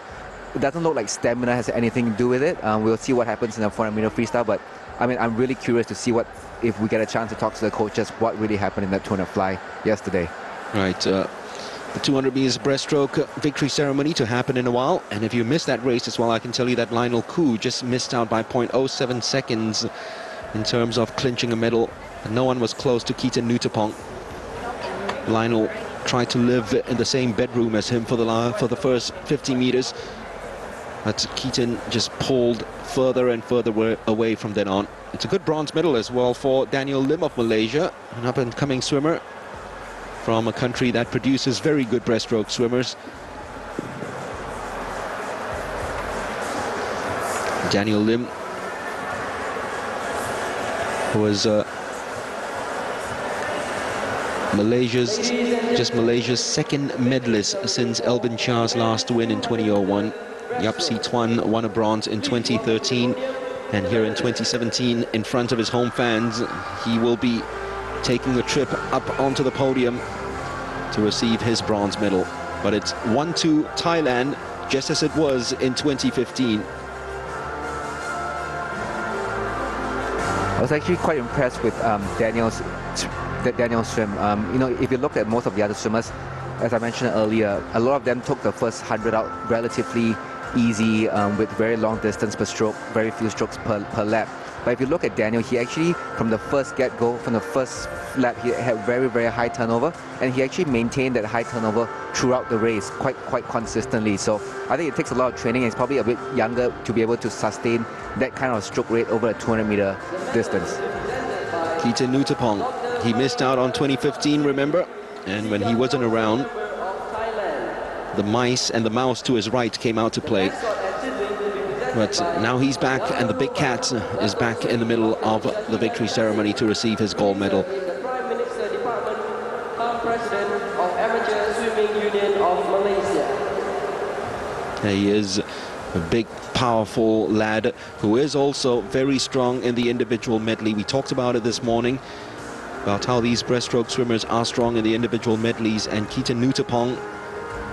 it doesn't look like stamina has anything to do with it. We'll see what happens in the 400-meter freestyle, but I mean, I'm really curious to see what, if we get a chance to talk to the coaches, what really happened in that 200 fly yesterday. Right, the 200 meters breaststroke victory ceremony to happen in a while. And if you missed that race as well, I can tell you that Lionel Koo just missed out by 0.07 seconds in terms of clinching a medal. No one was close to Keaton Nutapong. Lionel tried to live in the same bedroom as him for the first 50 meters. But Keaton just pulled further and further away from then on. It's a good bronze medal as well for Daniel Lim of Malaysia, an up-and-coming swimmer from a country that produces very good breaststroke swimmers. Daniel Lim was Malaysia's second medalist since Elvin Char's last win in 2001. Yap Si Tuan won a bronze in 2013, and here in 2017, in front of his home fans, he will be taking a trip up onto the podium to receive his bronze medal. But it's 1-2 Thailand, just as it was in 2015. I was actually quite impressed with Daniel's swim. You know, if you look at most of the other swimmers, as I mentioned earlier, a lot of them took the first 100 out relatively easy, with very long distance per stroke, very few strokes per lap. But if you look at Daniel, he actually, from the first get-go, from the first lap, he had very, very high turnover, and he actually maintained that high turnover throughout the race quite consistently. So I think it takes a lot of training, and he's probably a bit younger to be able to sustain that kind of stroke rate over a 200-meter distance. Keaton Nuttapong, he missed out on 2015, remember? And when he wasn't around, the mice and the mouse to his right came out to play. But now he's back, and the big cat is back in the middle of the victory ceremony to receive his gold medal. The Prime Minister Department, President of Amateur Swimming Union of Malaysia. He is a big, powerful lad who is also very strong in the individual medley. We talked about it this morning, about how these breaststroke swimmers are strong in the individual medleys, and Keaton Nuttapong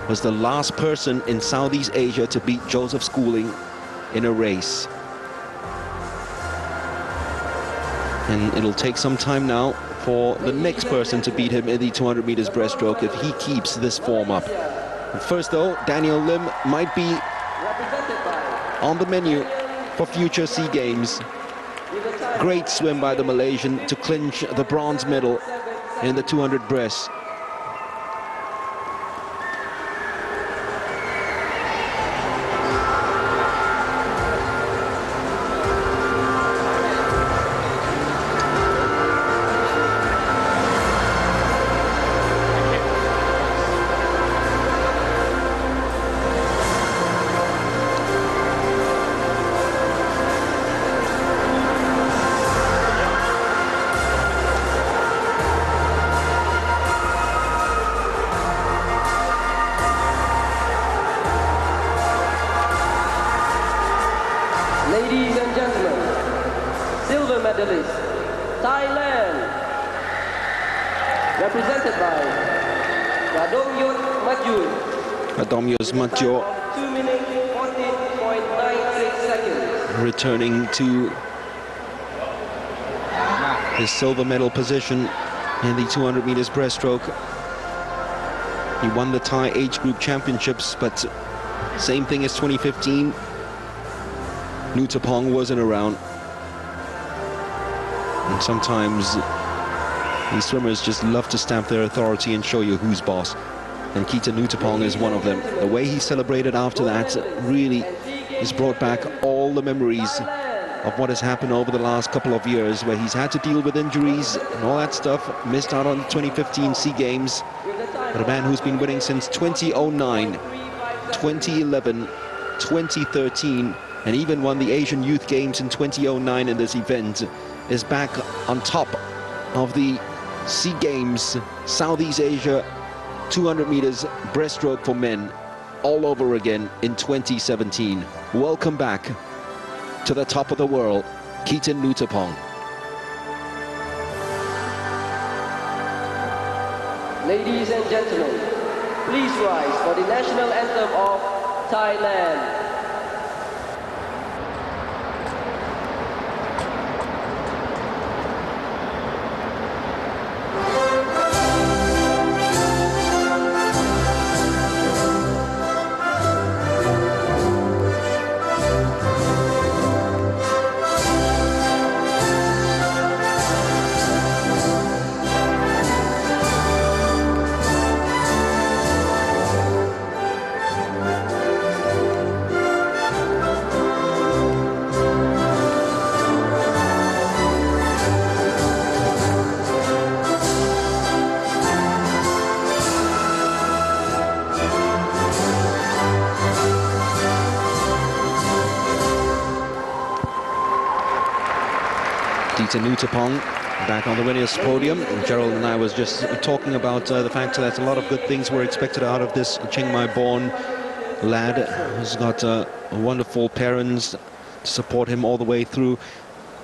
was the last person in Southeast Asia to beat Joseph Schooling in a race. And it'll take some time now for the next person to beat him in the 200 meters breaststroke if he keeps this form up. First though, Daniel Lim might be on the menu for future SEA Games. Great swim by the Malaysian to clinch the bronze medal in the 200 breast. Ladies and gentlemen, silver medalist, Thailand, represented by Radomyot Majur. Radomyot Majur 2 minutes 14.96 seconds. returning to his silver medal position in the 200 meters breaststroke. He won the Thai age group championships, but same thing as 2015. Nuttapong wasn't around. And sometimes these swimmers just love to stamp their authority and show you who's boss. And Keaton Nuttapong is one of them. The way he celebrated after that really has brought back all the memories of what has happened over the last couple of years, where he's had to deal with injuries and all that stuff, missed out on the 2015 SEA Games. But a man who's been winning since 2009, 2011, 2013, and even won the Asian Youth Games in 2009 in this event, is back on top of the SEA Games, Southeast Asia, 200 meters breaststroke for men, all over again in 2017. Welcome back to the top of the world, Keaton Nuttapong. Ladies and gentlemen, please rise for the national anthem of Thailand. Keaton Nuttapong back on the winners' podium. And Gerald and I was just talking about the fact that a lot of good things were expected out of this Chiang Mai-born lad who's got wonderful parents to support him all the way through.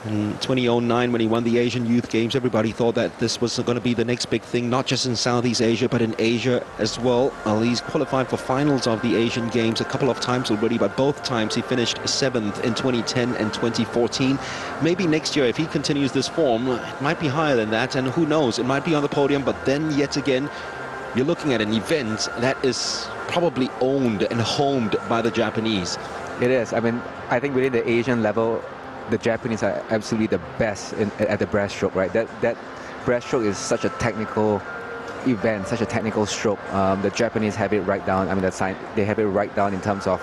In 2009, when he won the Asian Youth Games, everybody thought that this was going to be the next big thing, not just in Southeast Asia, but in Asia as well. He's qualified for finals of the Asian Games a couple of times already, but both times he finished 7th in 2010 and 2014. Maybe next year, if he continues this form, it might be higher than that, and who knows, it might be on the podium, but then yet again, you're looking at an event that is probably owned and homed by the Japanese. It is. I mean, I think within the Asian level, the Japanese are absolutely the best at the breaststroke, right? That breaststroke is such a technical event, such a technical stroke. The Japanese have it right down. I mean, they have it right down in terms of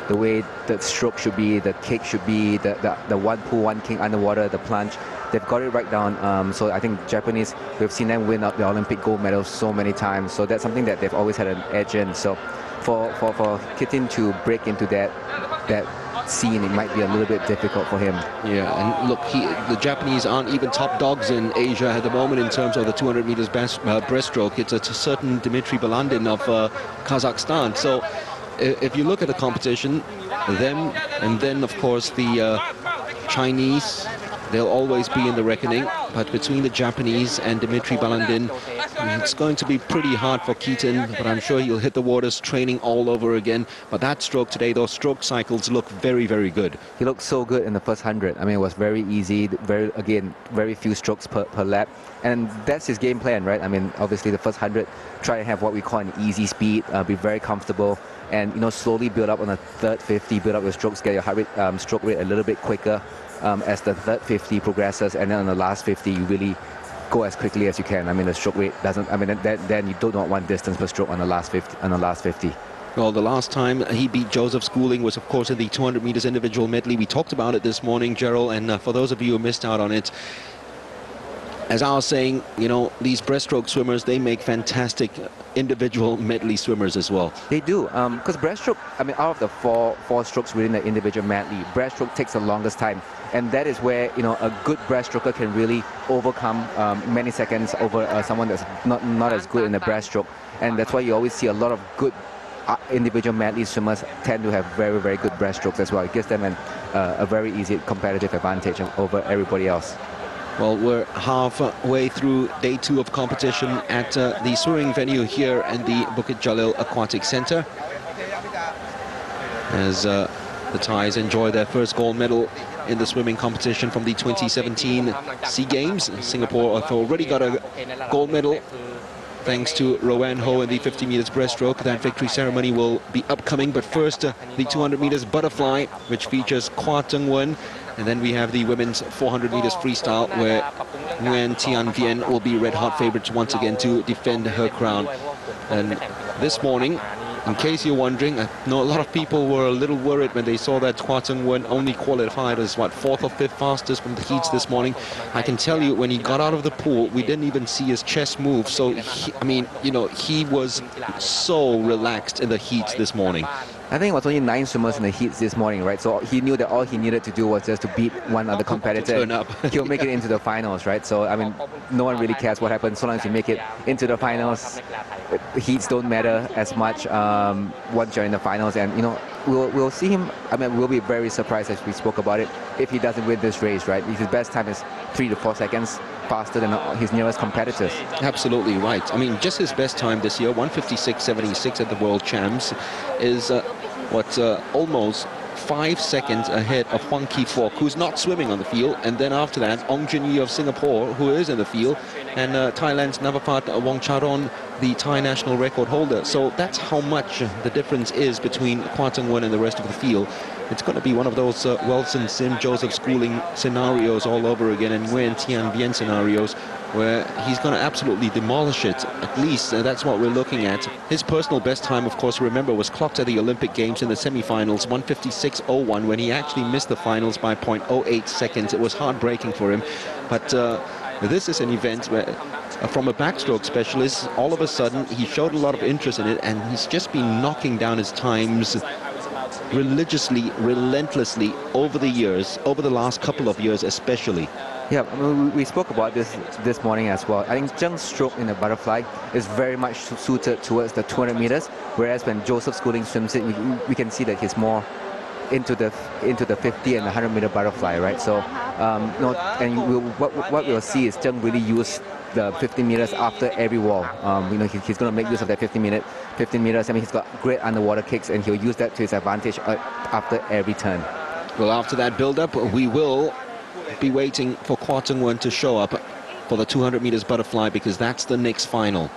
the way the stroke should be, the kick should be, the one pull, one kick underwater, the plunge. They've got it right down. So I think Japanese, we've seen them win the Olympic gold medals so many times. So that's something that they've always had an edge in. So for Kitin to break into that scene, it might be a little bit difficult for him. Yeah, and look, the Japanese aren't even top dogs in Asia at the moment in terms of the 200 meters breaststroke. It's a certain Dmitry Balandin of Kazakhstan. So if you look at the competition, them and then of course the Chinese, they'll always be in the reckoning. But between the Japanese and Dmitry Balandin, it's going to be pretty hard for Kitin, but I'm sure he'll hit the waters training all over again. But that stroke today, those stroke cycles look very, very good. He looked so good in the first 100. I mean, it was very easy, very few strokes per lap. And that's his game plan, right? I mean, obviously the first 100, try to have what we call an easy speed, be very comfortable, and, you know, slowly build up on the third 50, build up your strokes, get your heart rate, stroke rate a little bit quicker as the third 50 progresses, and then on the last 50, you really go as quickly as you can. I mean, the stroke rate doesn't. I mean, then you do not want distance per stroke on the last 50. Well, the last time he beat Joseph Schooling was, of course, in the 200 meters individual medley. We talked about it this morning, Gerald, and for those of you who missed out on it, as I was saying, you know, these breaststroke swimmers, they make fantastic individual medley swimmers as well. They do, because breaststroke, I mean, out of the four strokes within the individual medley, breaststroke takes the longest time. And that is where, you know, a good breaststroker can really overcome many seconds over someone that's not as good in the breaststroke. And that's why you always see a lot of good individual medley swimmers tend to have very, very good breaststrokes as well. It gives them a very easy competitive advantage over everybody else. Well, we're halfway through day 2 of competition at the swimming venue here in the Bukit Jalil Aquatic Center, as the Thais enjoy their first gold medal in the swimming competition from the 2017 Sea Games. Singapore have already got a gold medal thanks to Rowan Ho in the 50 meters breaststroke. That victory ceremony will be upcoming, but first the 200 meters butterfly, which features Kwa Tung Wen. And then we have the women's 400 meters freestyle, where Nguyen Thian Vien will be red-hot favorites once again to defend her crown. And this morning, in case you're wondering, I know a lot of people were a little worried when they saw that Kwa Tung Wen only qualified as, what, 4th or 5th fastest from the heats this morning. I can tell you, when he got out of the pool, we didn't even see his chest move. So, I mean, you know, he was so relaxed in the heats this morning. I think it was only 9 swimmers in the heats this morning, right? So he knew that all he needed to do was just to beat one other competitor. Turn up. He'll make it into the finals, right? So, I mean, no one really cares what happens so long as you make it into the finals. Heats don't matter as much once you're in the finals. And, you know, we'll see him. I mean, we'll be very surprised, as we spoke about it, if he doesn't win this race, right? His best time is 3 to 4 seconds faster than his nearest competitors. Absolutely right. I mean, just his best time this year, 156.76 at the World Champs, is almost 5 seconds ahead of Huang Ki-Fok, who's not swimming on the field, and then after that, Ong Jun-Yi of Singapore, who is in the field, and Thailand's Navapat Wongcharoen, the Thai national record holder. So that's how much the difference is between Kwa Tung Wen and the rest of the field. It's going to be one of those Wilson Sim, Joseph Schooling scenarios all over again, and Nguyen Thian Vien scenarios, where he's going to absolutely demolish it. At least that's what we're looking at. His personal best time, of course, remember, was clocked at the Olympic Games in the semi-finals, 156.01, when he actually missed the finals by 0.08 seconds. It was heartbreaking for him. But this is an event where, from a backstroke specialist, all of a sudden he showed a lot of interest in it, and he's just been knocking down his times religiously, relentlessly over the years, over the last couple of years especially. Yeah, I mean, we spoke about this morning as well. I think Zheng's stroke in the butterfly is very much suited towards the 200 meters, whereas when Joseph Schooling swims it, we can see that he's more into the 50 and 100-meter butterfly, right? So, what we'll see is Chung really use the 15 meters after every wall. He's going to make use of that 15 meters. I mean, he's got great underwater kicks, and he'll use that to his advantage after every turn. Well, after that build-up, we will be waiting for Kwa Tung-won to show up for the 200 meters butterfly, because that's the next final.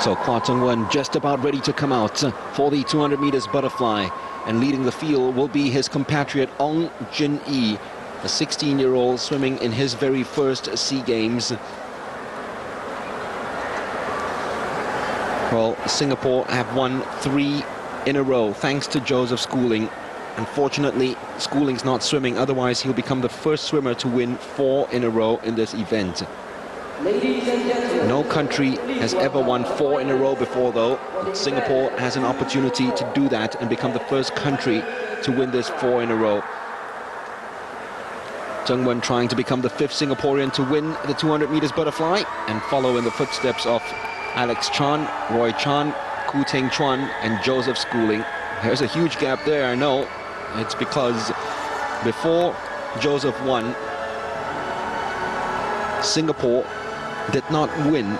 So Kwa Tung-won just about ready to come out for the 200 meters butterfly, and leading the field will be his compatriot Ong Jun-yi, a 16-year-old swimming in his very first SEA Games. Well, Singapore have won 3 in a row thanks to Joseph Schooling. Unfortunately, Schooling's not swimming, otherwise he'll become the first swimmer to win 4 in a row in this event. No country has ever won 4 in a row before, though. Singapore has an opportunity to do that and become the first country to win this 4 in a row. Tung-won trying to become the 5th Singaporean to win the 200 meters butterfly and follow in the footsteps of Alex Chan, Roy Chan, Koo Teng Chuan and Joseph Schooling. There's a huge gap there, I know. It's because before Joseph won, Singapore did not win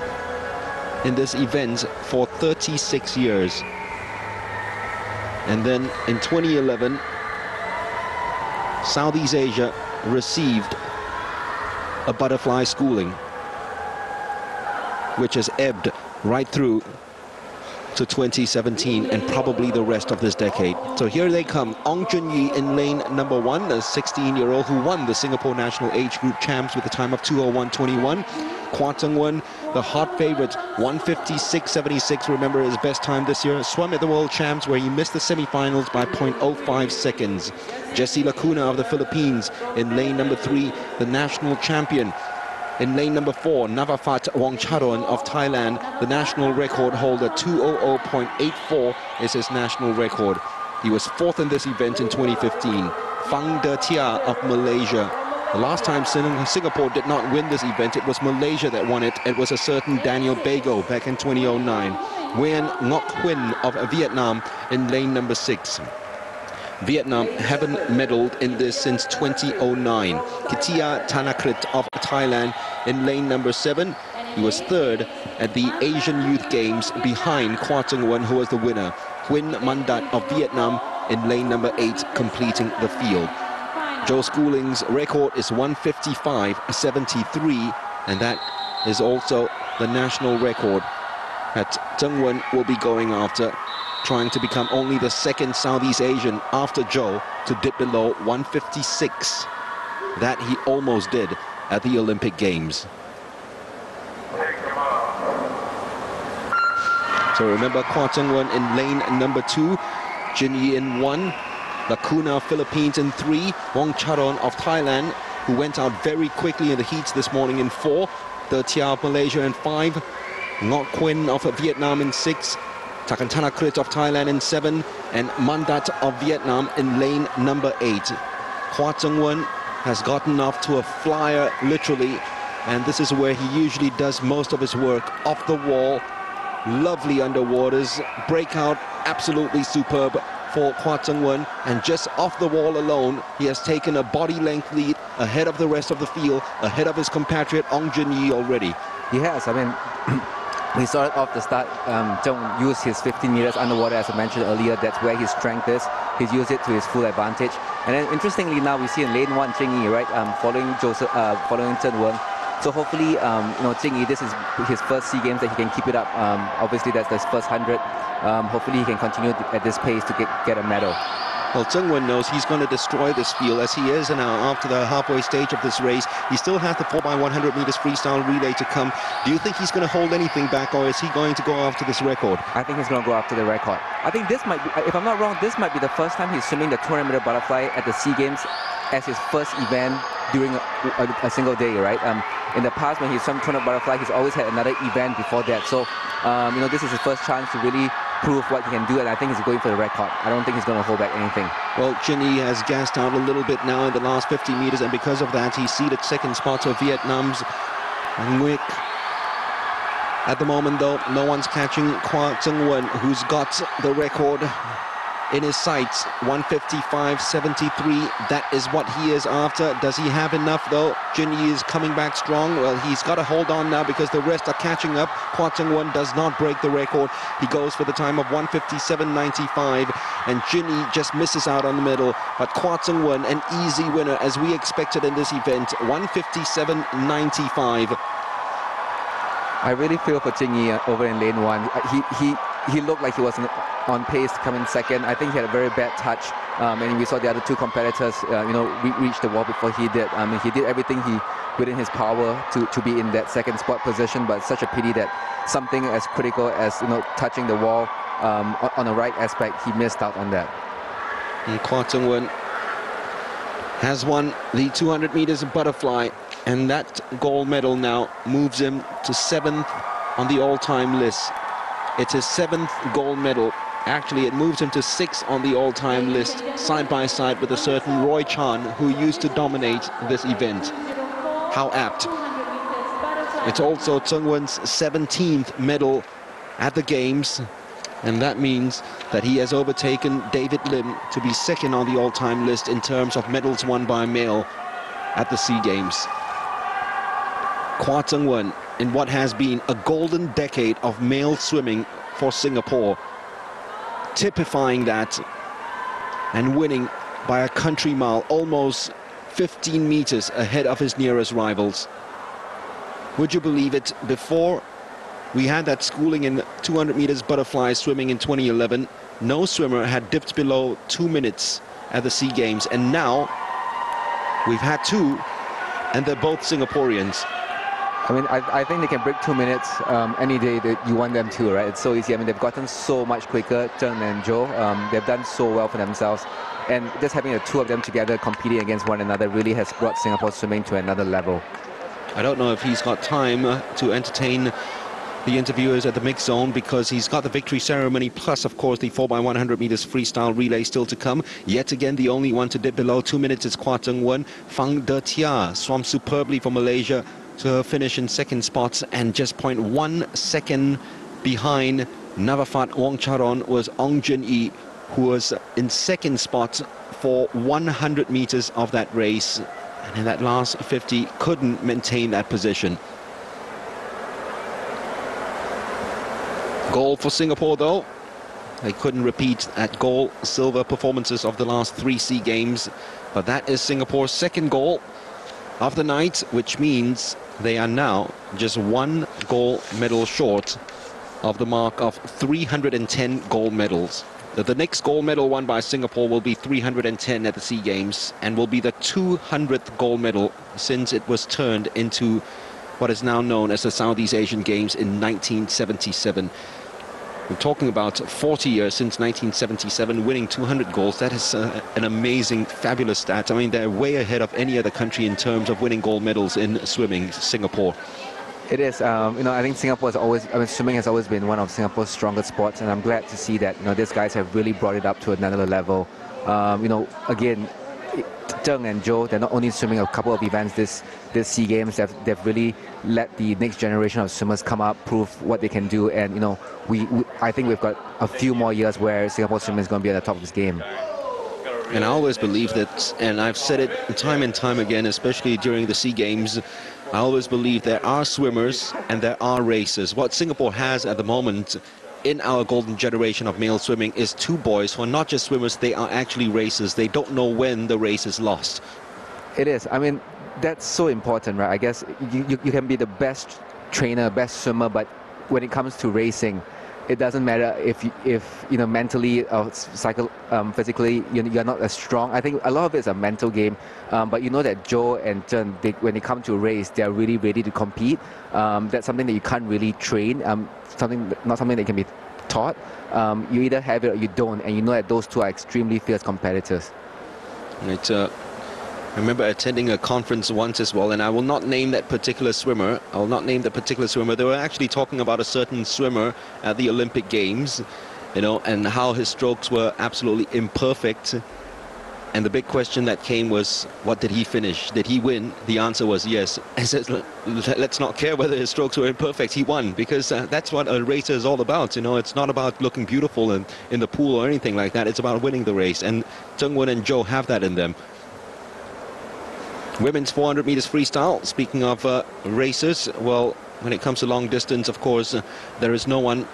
in this event for 36 years. And then in 2011, Southeast Asia received a butterfly schooling, which has ebbed right through to 2017 and probably the rest of this decade. So here they come, Ong Jun-yi in lane number 1, the 16-year-old who won the Singapore National Age Group Champs with a time of 2:01.21. Kwa Tung-won, the hot favorite, 1:56.76, remember his best time this year, swam at the World Champs where he missed the semi-finals by 0.05 seconds. Jessie Lacuna of the Philippines in lane number 3, the national champion. In lane number 4, Navafat Wongcharoen of Thailand, the national record holder, 2:00.84 is his national record. He was 4th in this event in 2015. Phang De Tia of Malaysia. The last time Singapore did not win this event, it was Malaysia that won it. It was a certain Daniel Bago back in 2009. Nguyen Ngoc Huynh of Vietnam in lane number 6. Vietnam haven't medaled in this since 2009. Kitia Thanakrit of Thailand in lane number 7. He was 3rd at the Asian Youth Games behind Kwa Tung-won, who was the winner. Huynh Mandat of Vietnam in lane number 8, completing the field. Joe Schooling's record is 1:55.73, and that is also the national record that Tung-won will be going after, trying to become only the 2nd Southeast Asian after Joe to dip below 1:56. That he almost did at the Olympic Games. So remember, Kwa Tung-won in lane number 2, Jin-yi in 1, Lacuna of Philippines in 3, Wongcharoen of Thailand, who went out very quickly in the heats this morning in 4, De Tia of Malaysia in 5, Ngoc Huynh of Vietnam in 6, Thanakrit of Thailand in 7, and Mandat of Vietnam in lane number 8. Kwa Tung-won has gotten off to a flyer, literally, and this is where he usually does most of his work, off the wall, lovely underwaters, breakout, absolutely superb for Kwa Tung-won, and just off the wall alone, he has taken a body length lead ahead of the rest of the field, ahead of his compatriot Ong Jun-yi already. He has, I mean, We saw it off the start. Chung used his 15 meters underwater, as I mentioned earlier. That's where his strength is. He's used it to his full advantage. And then, interestingly, now we see in lane 1 Jingyi, right, following Chen Wen. So hopefully, Jingyi, this is his first SEA Games that he can keep it up. Obviously, that's his first 100. Hopefully, he can continue at this pace to get a medal. Well, Chen Wen knows he's going to destroy this field as he is now after the halfway stage of this race. He still has the 4x100 meters freestyle relay to come. Do you think he's going to hold anything back, or is he going to go after this record? I think he's going to go after the record. I think this might be, if I'm not wrong, this might be the first time he's swimming the 200-meter butterfly at the SEA Games as his first event during a single day, right? In the past, when he swam 200 butterfly, he's always had another event before that. So, this is his first chance to really prove what he can do, and I think he's going for the record. I don't think he's going to hold back anything. Well, Jingyi has gassed out a little bit now in the last 50 meters, and because of that, he ceded second spot to Vietnam's Nguyen. At the moment, though, no one's catching Kwa Tsung Wen, who's got the record in his sights, 155.73. That is what he is after. Does he have enough, though? Jingyi is coming back strong. Well, he's got to hold on now because the rest are catching up. Kwa Tsung Wen does not break the record. He goes for the time of 157.95, and Jingyi just misses out on the middle. But Kwa Tsung Wen, an easy winner, as we expected in this event, 157.95. I really feel for Jingyi over in lane 1. He looked like he was on pace to come in second. I think he had a very bad touch, and we saw the other two competitors, reach the wall before he did. He did everything within his power to be in that second spot position, but it's such a pity that something as critical as touching the wall on the right aspect, he missed out on that. And Kwa Tsung Wen has won the 200 meters butterfly, and that gold medal now moves him to 7th on the all-time list. It's his 7th gold medal. Actually, it moves him to 6th on the all-time list, side by side with a certain Roy Chan, who used to dominate this event. How apt. It's also Tsung Wen's 17th medal at the Games, and that means that he has overtaken David Lim to be 2nd on the all-time list in terms of medals won by a male at the SEA Games. Kwa Tsung Wen, in what has been a golden decade of male swimming for Singapore, typifying that and winning by a country mile, almost 15 meters ahead of his nearest rivals. Would you believe it? Before we had that schooling in 200 meters butterfly swimming in 2011, no swimmer had dipped below 2 minutes at the SEA Games, and now we've had 2, and they're both Singaporeans. I mean, I think they can break 2 minutes any day that you want them to, right? It's so easy. I mean, they've gotten so much quicker, Zheng and Zhou. They've done so well for themselves. And just having the 2 of them together competing against one another really has brought Singapore swimming to another level. I don't know if he's got time to entertain the interviewers at the mix zone, because he's got the victory ceremony plus, of course, the 4x100 meters freestyle relay still to come. Yet again, the only one to dip below 2 minutes is Kwa Tsung Wen. Fang De Tia swam superbly for Malaysia to finish in 2nd spots, and just 0.1 second behind Navafat Wongcharoen was Ong Jin-yi, who was in 2nd spot for 100 meters of that race, and in that last 50 couldn't maintain that position. Gold for Singapore, though. They couldn't repeat at gold, silver performances of the last 3 SEA Games, but that is Singapore's 2nd gold of the night, which means they are now just 1 gold medal short of the mark of 310 gold medals. The next gold medal won by Singapore will be 310 at the SEA Games, and will be the 200th gold medal since it was turned into what is now known as the Southeast Asian Games in 1977. We're talking about 40 years since 1977, winning 200 golds. That is an amazing, fabulous stat. I mean, they're way ahead of any other country in terms of winning gold medals in swimming, Singapore. It is. I think swimming has always been one of Singapore's strongest sports, and I'm glad to see that, these guys have really brought it up to another level. Again, Zheng and Zhou, they're not only swimming a couple of events this SEA Games, they've really let the next generation of swimmers come up, prove what they can do, and I think we've got a few more years where Singapore swimming is going to be at the top of this game. And I always believe that, and I've said it time and time again, especially during the SEA Games, I always believe there are swimmers and there are racers. What Singapore has at the moment in our golden generation of male swimming is two boys who are not just swimmers, they are actually racers. They don't know when the race is lost. It is. I mean, that's so important, right? I guess you can be the best trainer, best swimmer, but when it comes to racing, it doesn't matter if you know, mentally or physically you're not as strong. I think a lot of it is a mental game, but you know that Joe and Chen, when they come to race, they are really ready to compete. That's something that you can't really train, not something that can be taught. You either have it or you don't, and you know that those two are extremely fierce competitors. I remember attending a conference once as well, and I will not name that particular swimmer. I will not name the particular swimmer. They were actually talking about a certain swimmer at the Olympic Games, you know, and how his strokes were absolutely imperfect. And the big question that came was, what did he finish? Did he win? The answer was yes. I said, let's not care whether his strokes were imperfect. He won, because that's what a racer is all about. You know, it's not about looking beautiful in the pool or anything like that. It's about winning the race. And Jung-won and Joe have that in them. Women's 400 meters freestyle. Speaking of racers, well, when it comes to long distance, of course, there is no one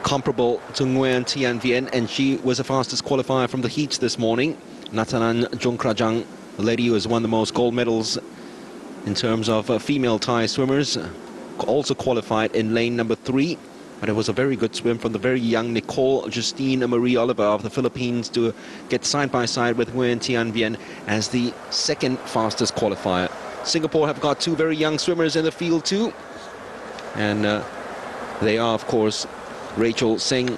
comparable to Nguyen Thi Vien, and she was the fastest qualifier from the heats this morning. Natanan Jongkrajang, the lady who has won the most gold medals in terms of female Thai swimmers, also qualified in lane number 3. But it was a very good swim from the very young Nicole Justine Marie Oliver of the Philippines to get side by side with Nguyen Thi Vien as the second fastest qualifier. Singapore have got two very young swimmers in the field too. And they are, of course, Rachel Singh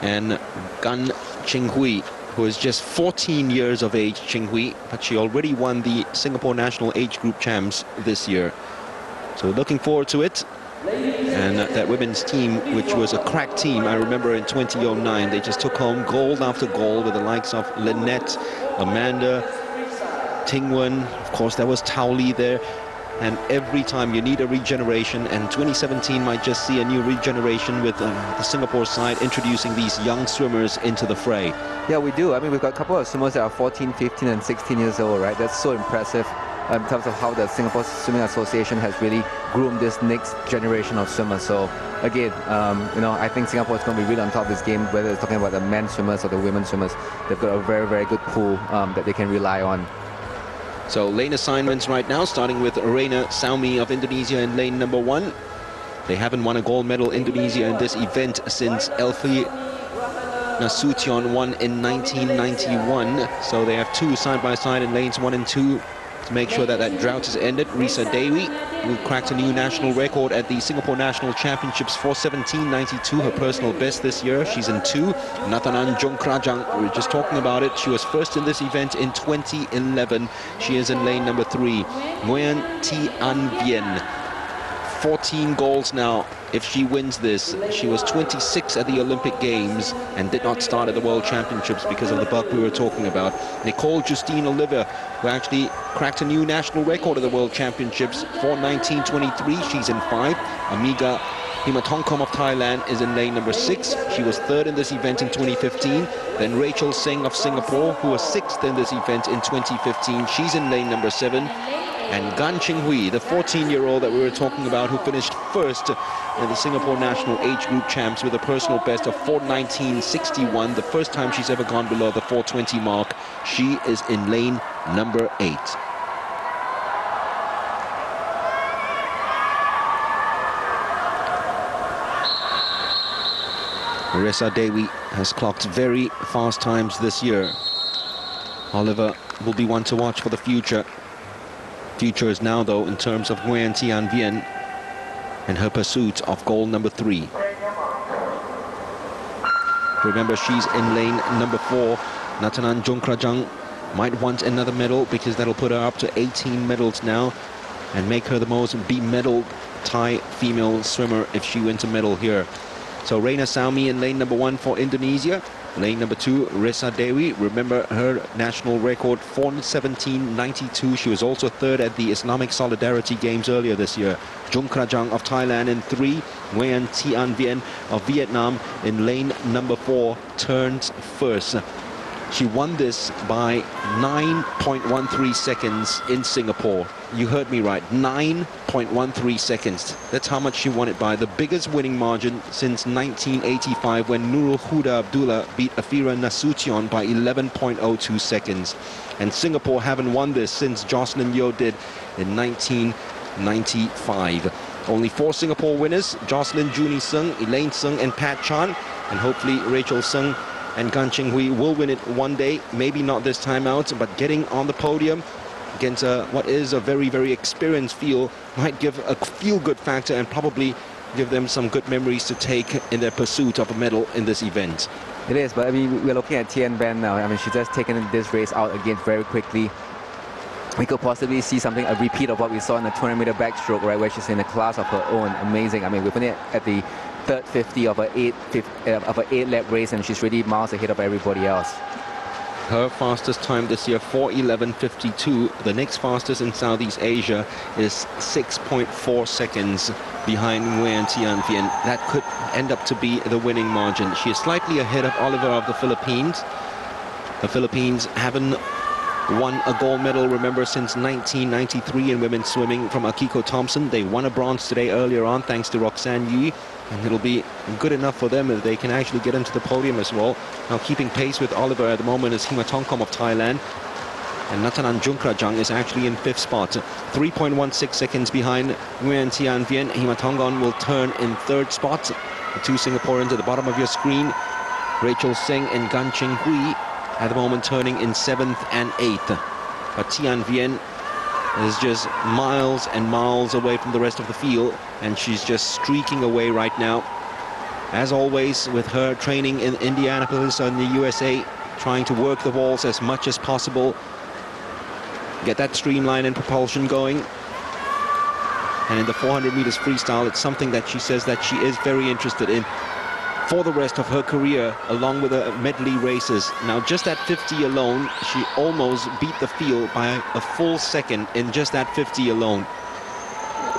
and Gan Ching Hui, who is just 14 years of age, Ching Hui, but she already won the Singapore National Age Group Champs this year. So looking forward to it. And that women's team, which was a crack team, I remember in 2009, they just took home gold after gold with the likes of Lynette, Amanda, Tingwen, of course there was Tao Li there. And every time you need a regeneration, and 2017 might just see a new regeneration with the Singapore side introducing these young swimmers into the fray. Yeah, we do. I mean, we've got a couple of swimmers that are 14, 15 and 16 years old, right? That's so impressive in terms of how the Singapore Swimming Association has really groomed this next generation of swimmers. So again, you know, I think Singapore is going to be really on top of this game, whether it's talking about the men swimmers or the women swimmers. They've got a very, very good pool that they can rely on. So lane assignments right now, starting with Reina Saumi of Indonesia in lane number 1. They haven't won a gold medal, Indonesia, in this event since Elfie Nasution won in 1991. So they have two side by side in lanes 1 and 2 to make sure that that drought is ended. Risa Dewi, who cracked a new national record at the Singapore National Championships for 17.92, her personal best this year. She's in 2. Natanan Jongkrajang, we were just talking about it. She was first in this event in 2011. She is in lane number 3. Nguyen Thi Vien, 14 goals now. If she wins this, she was 26 at the Olympic Games and did not start at the World Championships because of the bug we were talking about. Nicole Justine Oliver, who actually cracked a new national record at the World Championships for 1923. She's in 5. Amiga Himatongkom of Thailand is in lane number 6. She was 3rd in this event in 2015. Then Rachel Singh of Singapore, who was 6th in this event in 2015. She's in lane number 7. And Gan Ching Hui, the 14-year-old that we were talking about, who finished first in the Singapore National Age Group Champs with a personal best of 4:19.61, the first time she's ever gone below the 4:20 mark. She is in lane number 8. Risa Dewi has clocked very fast times this year. Oliver will be one to watch for the future. Future is now, though, in terms of Nguyen Thi Vien and her pursuit of goal number 3. Remember, she's in lane number 4. Natanan Jongkrajang might want another medal because that'll put her up to 18 medals now and make her the most be-medaled Thai female swimmer if she wins a medal here. So Reina Saumi in lane number 1 for Indonesia. Lane number 2, Risa Dewi. Remember her national record, 4:17.92. She was also 3rd at the Islamic Solidarity Games earlier this year. Jongkrajang of Thailand in 3. Nguyen Thi Vien of Vietnam in lane number 4 turns first. She won this by 9.13 seconds in Singapore. You heard me right, 9.13 seconds. That's how much she won it by. The biggest winning margin since 1985 when Nurul Huda Abdullah beat Afira Nasution by 11.02 seconds. And Singapore haven't won this since Jocelyn Yeo did in 1995. Only 4 Singapore winners: Jocelyn, Junie Sung, Elaine Sung and Pat Chan. And hopefully Rachel Sung and Gan Ching Hui will win it one day, maybe not this time out, but getting on the podium against what is a very, very experienced field might give a feel-good factor and probably give them some good memories to take in their pursuit of a medal in this event. It is, but I mean, we're looking at Tian Van now. I mean, she's just taken this race out again very quickly. We could possibly see something, a repeat of what we saw in the 200-meter backstroke, right, where she's in a class of her own. Amazing. I mean, we're putting it at the third 50 of a 8-lap race, and she's really miles ahead of everybody else. Her fastest time this year, 4:11.52. The next fastest in Southeast Asia is 6.4 seconds behind Nguyen Tian Vien. That could end up to be the winning margin. She is slightly ahead of Oliver of the Philippines. The Philippines haven't won a gold medal, remember, since 1993 in women's swimming from Akiko Thompson. They won a bronze today earlier on thanks to Roxanne Yi, and it'll be good enough for them if they can actually get into the podium as well. Now keeping pace with Oliver at the moment is Himatongkom of Thailand, and Natanan Junkrajang is actually in 5th spot, 3.16 seconds behind Nguyen Tian Vien. Himatongkom will turn in 3rd spot. The 2 Singaporeans at the bottom of your screen, Rachel Seng and Gan Ching Hui, at the moment turning in 7th and 8th. But Tian Vien is just miles and miles away from the rest of the field, and she's just streaking away right now. As always, with her training in Indianapolis in the USA, trying to work the walls as much as possible, get that streamline and propulsion going. And in the 400 meters freestyle, it's something that she says that she is very interested in for the rest of her career, along with the medley races. Now, just that 50 alone, she almost beat the field by a full second in just that 50 alone.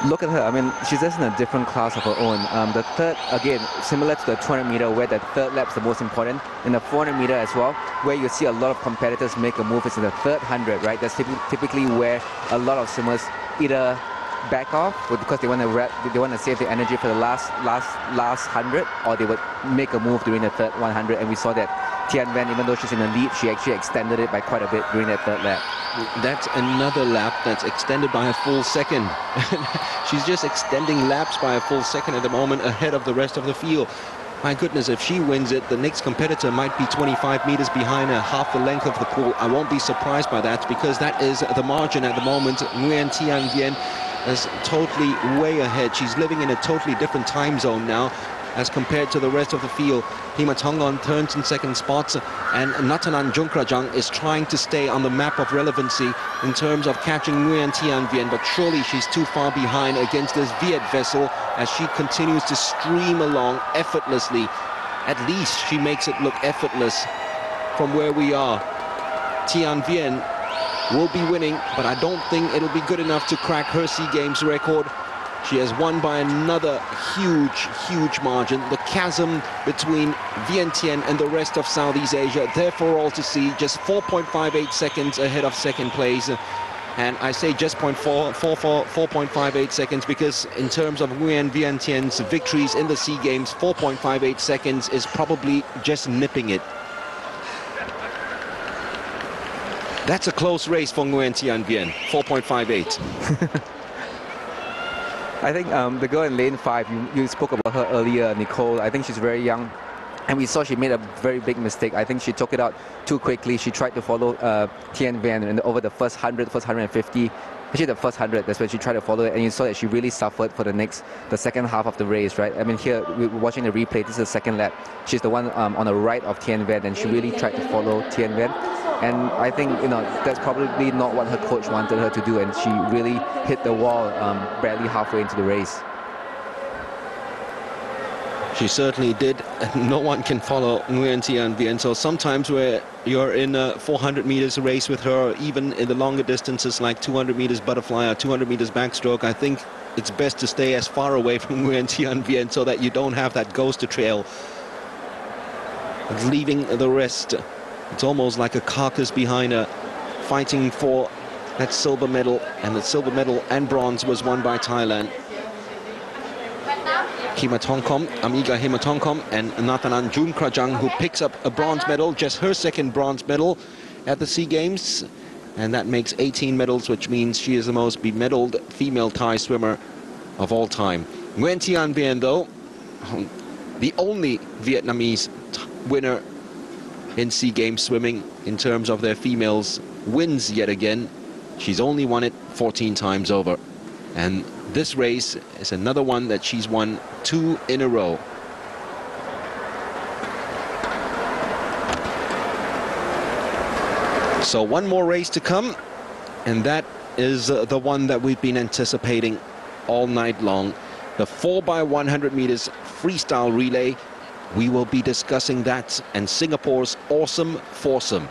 Look at her. I mean, she's just in a different class of her own. The third, again, similar to the 200 meter, where the third lap's the most important. In the 400 meter as well, where you see a lot of competitors make a move, is in the third 100, right? That's typically where a lot of swimmers either back off because they want to save the energy for the last 100, or they would make a move during the third 100. And we saw that Tian Van, even though she's in the lead, she actually extended it by quite a bit during that third lap. That's another lap that's extended by a full second. She's just extending laps by a full second at the moment ahead of the rest of the field. My goodness, if she wins it, the next competitor might be 25 meters behind her, half the length of the pool. I won't be surprised by that, because that is the margin at the moment. Nguyen Tian Vien is totally way ahead. She's living in a totally different time zone now as compared to the rest of the field. Himatongkom turns in 2nd spot, and Natanan Junkrajang is trying to stay on the map of relevancy in terms of catching Nguyen Tian Vien, but surely she's too far behind against this Viet vessel as she continues to stream along effortlessly. At least she makes it look effortless from where we are. Tian Vien will be winning, but I don't think it'll be good enough to crack her SEA Games record. She has won by another huge margin. The chasm between Vientiane and the rest of Southeast Asia, there for all to see, just 4.58 seconds ahead of 2nd place. And I say just 4.58 seconds because in terms of Nguyen Vientiane's victories in the SEA Games, 4.58 seconds is probably just nipping it. That's a close race for Nguyen Tian Vien, 4.58. I think the girl in lane 5, you spoke about her earlier, Nicole. I think she's very young, and we saw she made a very big mistake. I think she took it out too quickly. She tried to follow Tian Van over the first 100, first 150. Actually, the first 100, that's when she tried to follow it, and you saw that she really suffered for the second half of the race, right? I mean, here, we're watching the replay. This is the 2nd lap. She's the one on the right of Tian Van, and she really tried to follow Tian Van. And I think, that's probably not what her coach wanted her to do, and she really hit the wall barely halfway into the race. She certainly did. No one can follow Nguyen Tian Vien. So sometimes where you're in a 400 meters race with her, or even in the longer distances like 200 meters butterfly or 200 meters backstroke, I think it's best to stay as far away from Nguyen Tian Vien so that you don't have that ghost trail, leaving the rest It's almost like a carcass behind her, fighting for that silver medal, and the silver medal and bronze was won by Thailand. Himatongkom, Amiga Himatongkom, and Nathanan Junkrajang, who picks up a bronze medal, just her second bronze medal at the SEA Games, and that makes 18 medals, which means she is the most bemedaled female Thai swimmer of all time. Nguyen Thi Vien, though, the only Vietnamese winner in SEA Games swimming in terms of their females, wins yet again. She's only won it 14 times over. And this race is another one that she's won 2 in a row. So one more race to come, and that is the one that we've been anticipating all night long. The 4x100 meters freestyle relay. We will be discussing that and Singapore's awesome foursome.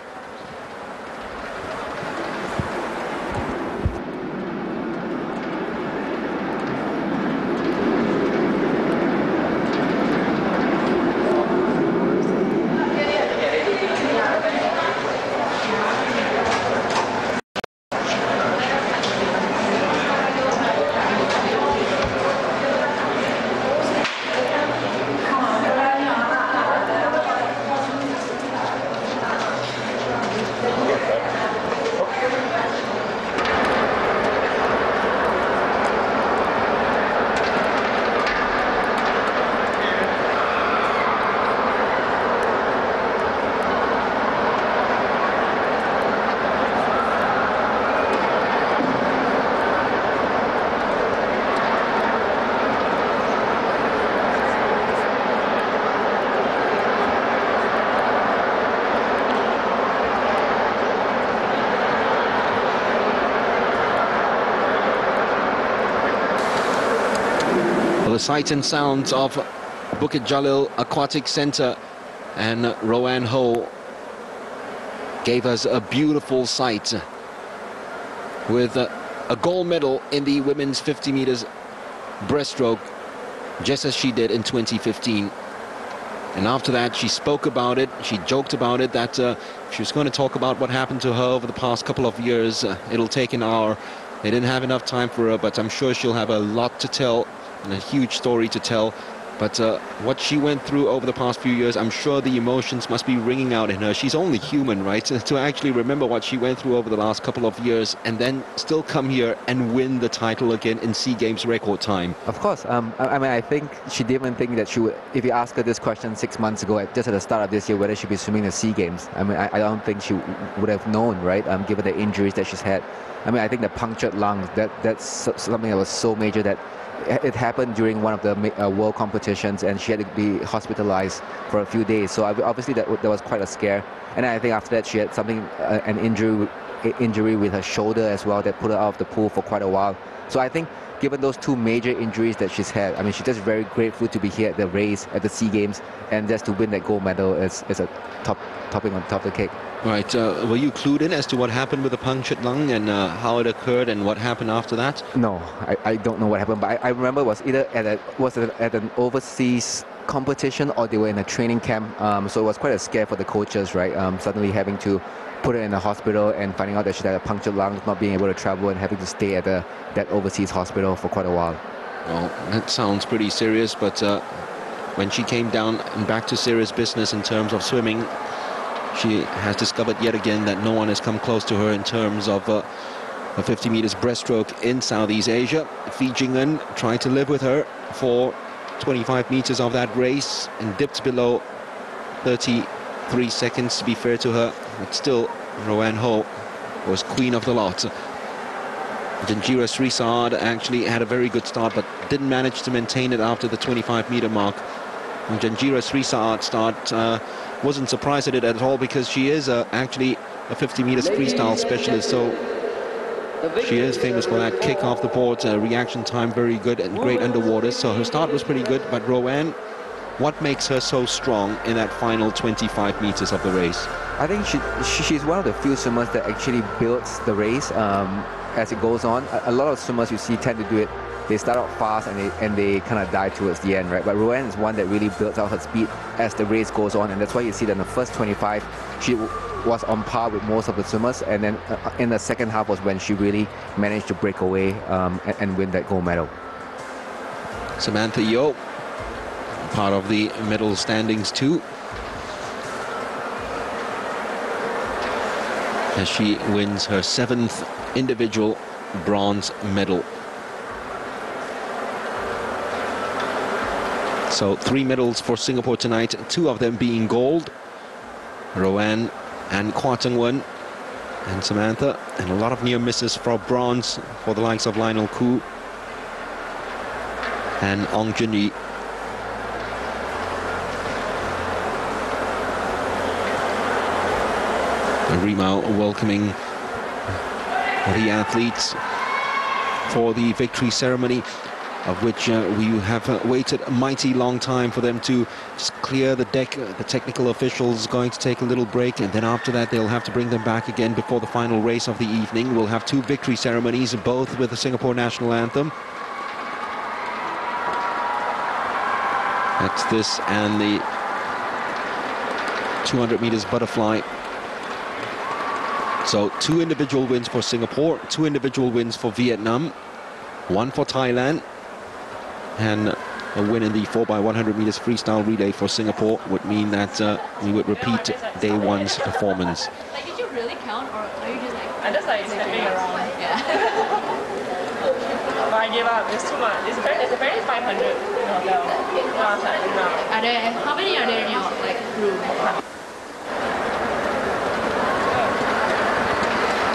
The sights and sounds of Bukit Jalil Aquatic Center, and Roanne Ho gave us a beautiful sight with a gold medal in the women's 50 meters breaststroke, just as she did in 2015. And after that, she spoke about it, she joked about it, that she was going to talk about what happened to her over the past couple of years. It'll take an hour. They didn't have enough time for her, but I'm sure she'll have a lot to tell and a huge story to tell. But what she went through over the past few years, I'm sure the emotions must be ringing out in her. She's only human, right? To actually remember what she went through over the last couple of years and then still come here and win the title again in SEA Games record time. Of course. I mean, I think she didn't think that she would, if you ask her this question 6 months ago, just at the start of this year, whether she'd be swimming the SEA Games. I mean, I don't think she would have known, right? Given the injuries that she's had. I mean, I think the punctured lungs, that's something that was so major that it happened during one of the world competitions, and she had to be hospitalized for a few days. So obviously that was quite a scare. And I think after that she had something, an injury with her shoulder as well, that put her out of the pool for quite a while. So I think given those 2 major injuries that she's had, I mean, she's just very grateful to be here at the race, at the SEA Games, and just to win that gold medal is a topping on top of the cake. Right, were you clued in as to what happened with the punctured lung and how it occurred and what happened after that? No, I don't know what happened, but I remember it was either at an overseas competition or they were in a training camp. So it was quite a scare for the coaches, right? Suddenly having to put her in the hospital and finding out that she had a punctured lung, not being able to travel and having to stay at that overseas hospital for quite a while. Well, that sounds pretty serious, but when she came down and back to serious business in terms of swimming, she has discovered yet again that no one has come close to her in terms of a 50 meters breaststroke in Southeast Asia. Phi Jing'en tried to live with her for 25 meters of that race and dipped below 33 seconds, to be fair to her. But still, Roanne Ho was queen of the lot. Janjira Srisad actually had a very good start, but didn't manage to maintain it after the 25-meter mark. And Janjira Srisad's start wasn't surprised at it at all, because she is actually a 50 meters freestyle specialist, so she is famous for that kick off the board, reaction time very good and great underwater. So her start was pretty good. But Roanne, what makes her so strong in that final 25 meters of the race? I think she's one of the few swimmers that actually builds the race as it goes on. A lot of swimmers you see tend to do it they start out fast and they kind of die towards the end, right? But Roanne is one that really builds out her speed as the race goes on, and that's why you see that in the first 25, she was on par with most of the swimmers, and then in the second half was when she really managed to break away and win that gold medal. Samantha Yeo, part of the medal standings too, as she wins her 7th individual bronze medal. So 3 medals for Singapore tonight, 2 of them being gold. Roanne and Kwa Tung Wen and Samantha, and a lot of near misses for bronze for the likes of Lionel Koo and Ong Junyi. Rima welcoming the athletes for the victory ceremony, of which we have waited a mighty long time for them to just clear the deck. The technical officials going to take a little break, and then after that they'll have to bring them back again before the final race of the evening. We'll have 2 victory ceremonies, both with the Singapore national anthem. That's this and the 200 meters butterfly. So 2 individual wins for Singapore, 2 individual wins for Vietnam, 1 for Thailand, and a win in the 4x100 meters freestyle relay for Singapore would mean that we would repeat day 1's performance. Like, did you really count, or are you just like... I'm just like stepping around. Yeah. But I gave up. It's too much. It's apparently 500 in the hotel. No. Are there, how many are there in your like room?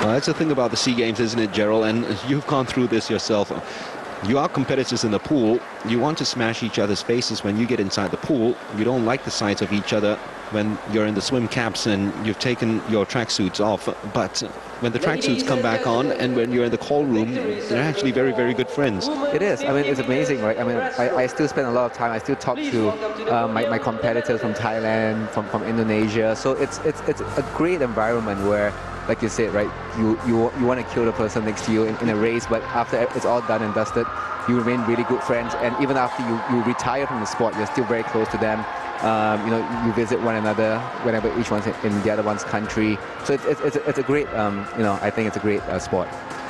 Well, that's the thing about the SEA Games, isn't it, Gerald? And you've gone through this yourself. You are competitors in the pool. You want to smash each other's faces when you get inside the pool. You don't like the sight of each other when you're in the swim caps and you've taken your tracksuits off. But when the tracksuits come back on and when you're in the call room, they're actually very, very good friends. It is. I mean, it's amazing, right? I mean, I still spend a lot of time. I still talk to my competitors from Thailand, from Indonesia. So it's a great environment where, like you said, right, you want to kill the person next to you in a race, but after it's all done and dusted, you remain really good friends. And even after you retire from the sport, you're still very close to them. You know, you visit one another whenever each one's in the other one's country. So it's a great, you know, I think it's a great sport.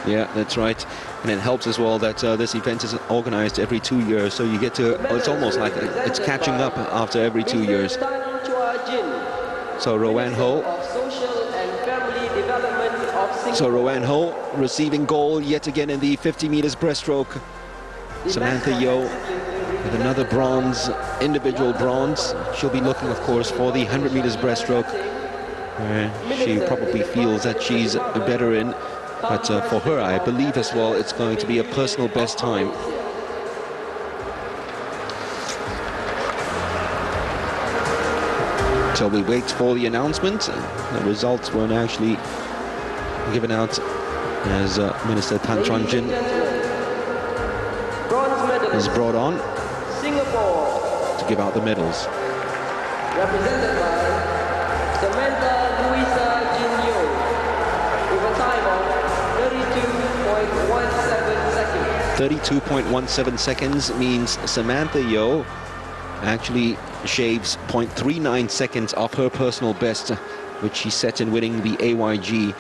Yeah, that's right. And it helps as well that this event is organized every 2 years, so you get to, it's almost like it's catching up after every 2 years. So Roanne Ho receiving gold yet again in the 50 meters breaststroke. Samantha Yeo with another bronze, individual bronze. She'll be looking, of course, for the 100 meters breaststroke, where she probably feels that she's better in. But for her, I believe as well, it's going to be a personal best time. So we wait for the announcement. The results weren't actually given out as Minister Tan Chuan Jin is brought on to give out the medals. Represented by Samantha Louisa Jin Yeo with a time of 32.17 seconds means Samantha Yeo actually shaves 0.39 seconds off her personal best, which she set in winning the AYG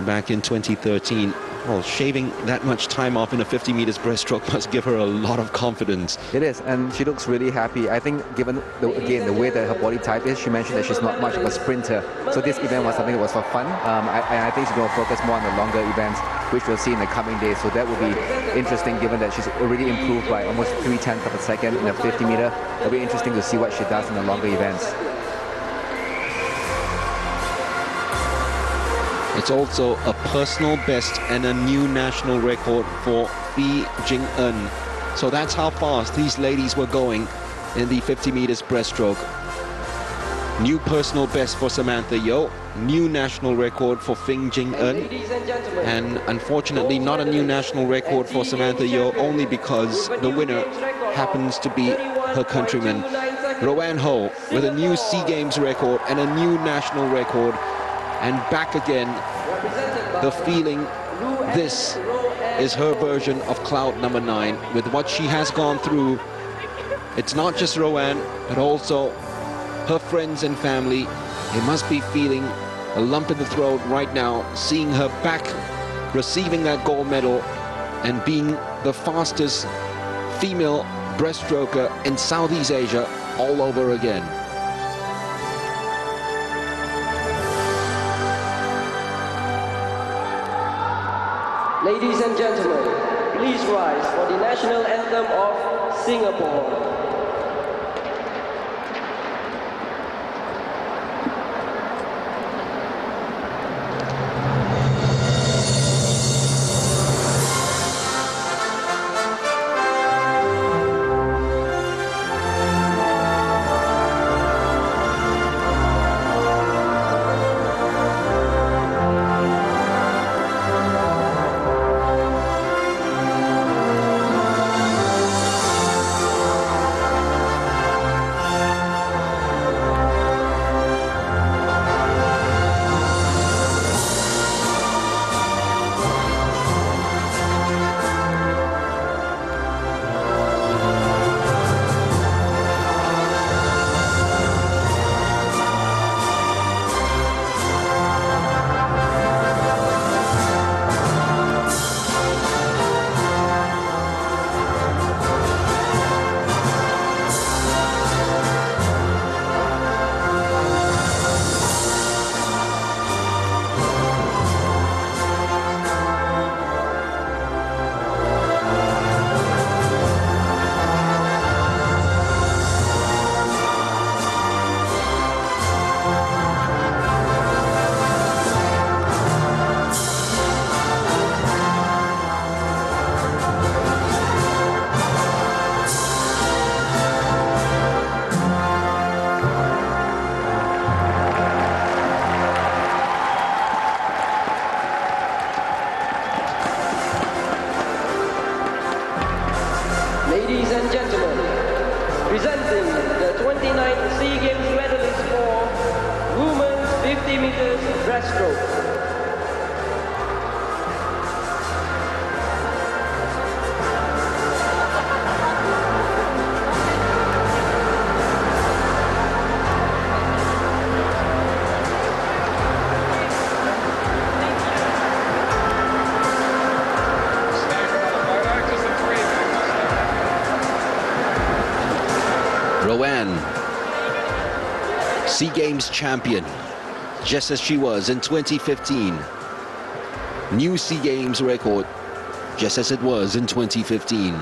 back in 2013. Well, shaving that much time off in a 50 meters breaststroke must give her a lot of confidence. It is, and she looks really happy. I think given, again, the way that her body type is, she mentioned that she's not much of a sprinter. So this event was something that was for fun. I think she's going to focus more on the longer events, which we'll see in the coming days. So that will be interesting, given that she's already improved by almost 0.3 of a second in a 50 meter. It'll be interesting to see what she does in the longer events. It's also a personal best and a new national record for Fi Jing En. So that's how fast these ladies were going in the 50 meters breaststroke. New personal best for Samantha Yeo, new national record for Fi Jing En, and unfortunately not a new national record for Samantha Yeo, only because the winner happens to be her countryman, Roanne Ho, with a new SEA Games record and a new national record. And back again, the feeling, this is her version of cloud number 9. With what she has gone through, it's not just Rowan, but also her friends and family. They must be feeling a lump in the throat right now, seeing her back, receiving that gold medal, and being the fastest female breaststroker in Southeast Asia all over again. Ladies and gentlemen, please rise for the national anthem of Singapore. Ladies and gentlemen, presenting the 29th Seagame medalist for women's 50 meters breaststroke. Rowan, Seagames champion, just as she was in 2015. New Seagames record, just as it was in 2015.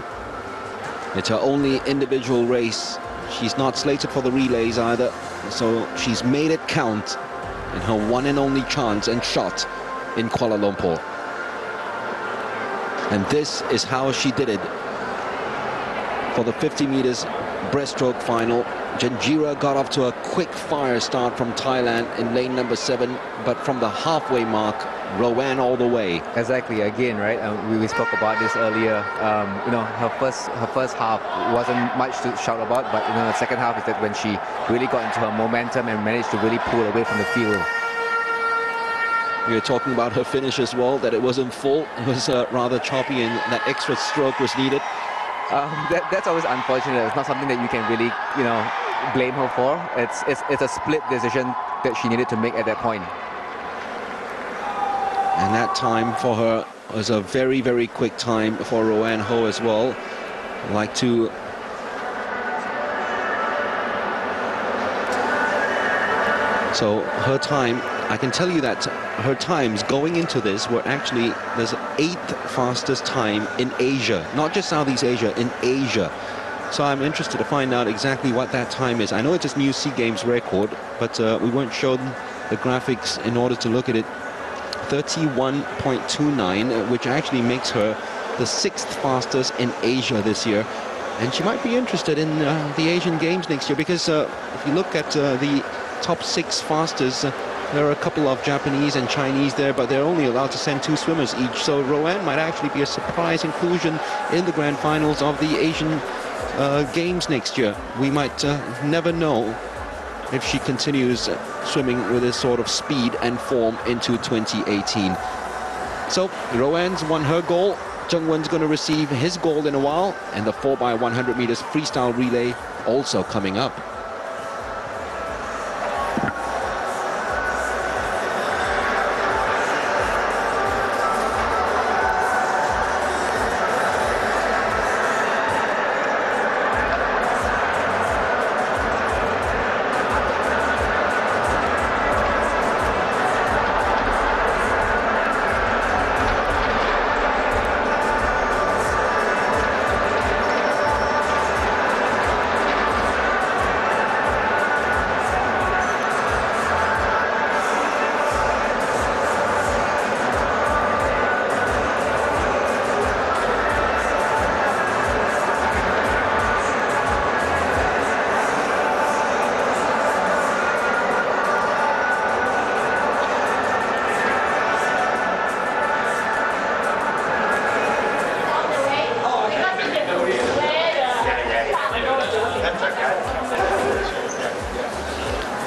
It's her only individual race. She's not slated for the relays either, so she's made it count in her one and only chance and shot in Kuala Lumpur. And this is how she did it for the 50 meters breaststroke final. Janjira got off to a quick fire start from Thailand in lane number 7, but from the halfway mark, Rowan all the way. Exactly. Again, right? We spoke about this earlier. You know, her first half wasn't much to shout about, but you know, the second half is that when she really got into her momentum and managed to really pull away from the field. We were talking about her finish as well, that it wasn't full, it was rather choppy, and that extra stroke was needed. That's always unfortunate. It's not something that you can really, you know, blame her for. It's a split decision that she needed to make at that point. And that time for her was a very, very quick time for Rowan Ho as well. I'd like to so her time, I can tell you that her times going into this were actually the 8th fastest time in Asia, not just Southeast Asia, in Asia. So I'm interested to find out exactly what that time is. I know it's a new Seagames record, but we weren't shown the graphics in order to look at it. 31.29, which actually makes her the 6th fastest in Asia this year. And she might be interested in the Asian Games next year, because if you look at the top 6 fastest, there are a couple of Japanese and Chinese there, but they're only allowed to send 2 swimmers each. So Rowan might actually be a surprise inclusion in the grand finals of the Asian Games next year. We might never know if she continues swimming with this sort of speed and form into 2018. So Rowan's won her goal, Jungwon's going to receive his gold in a while, and the 4x100 meters freestyle relay also coming up.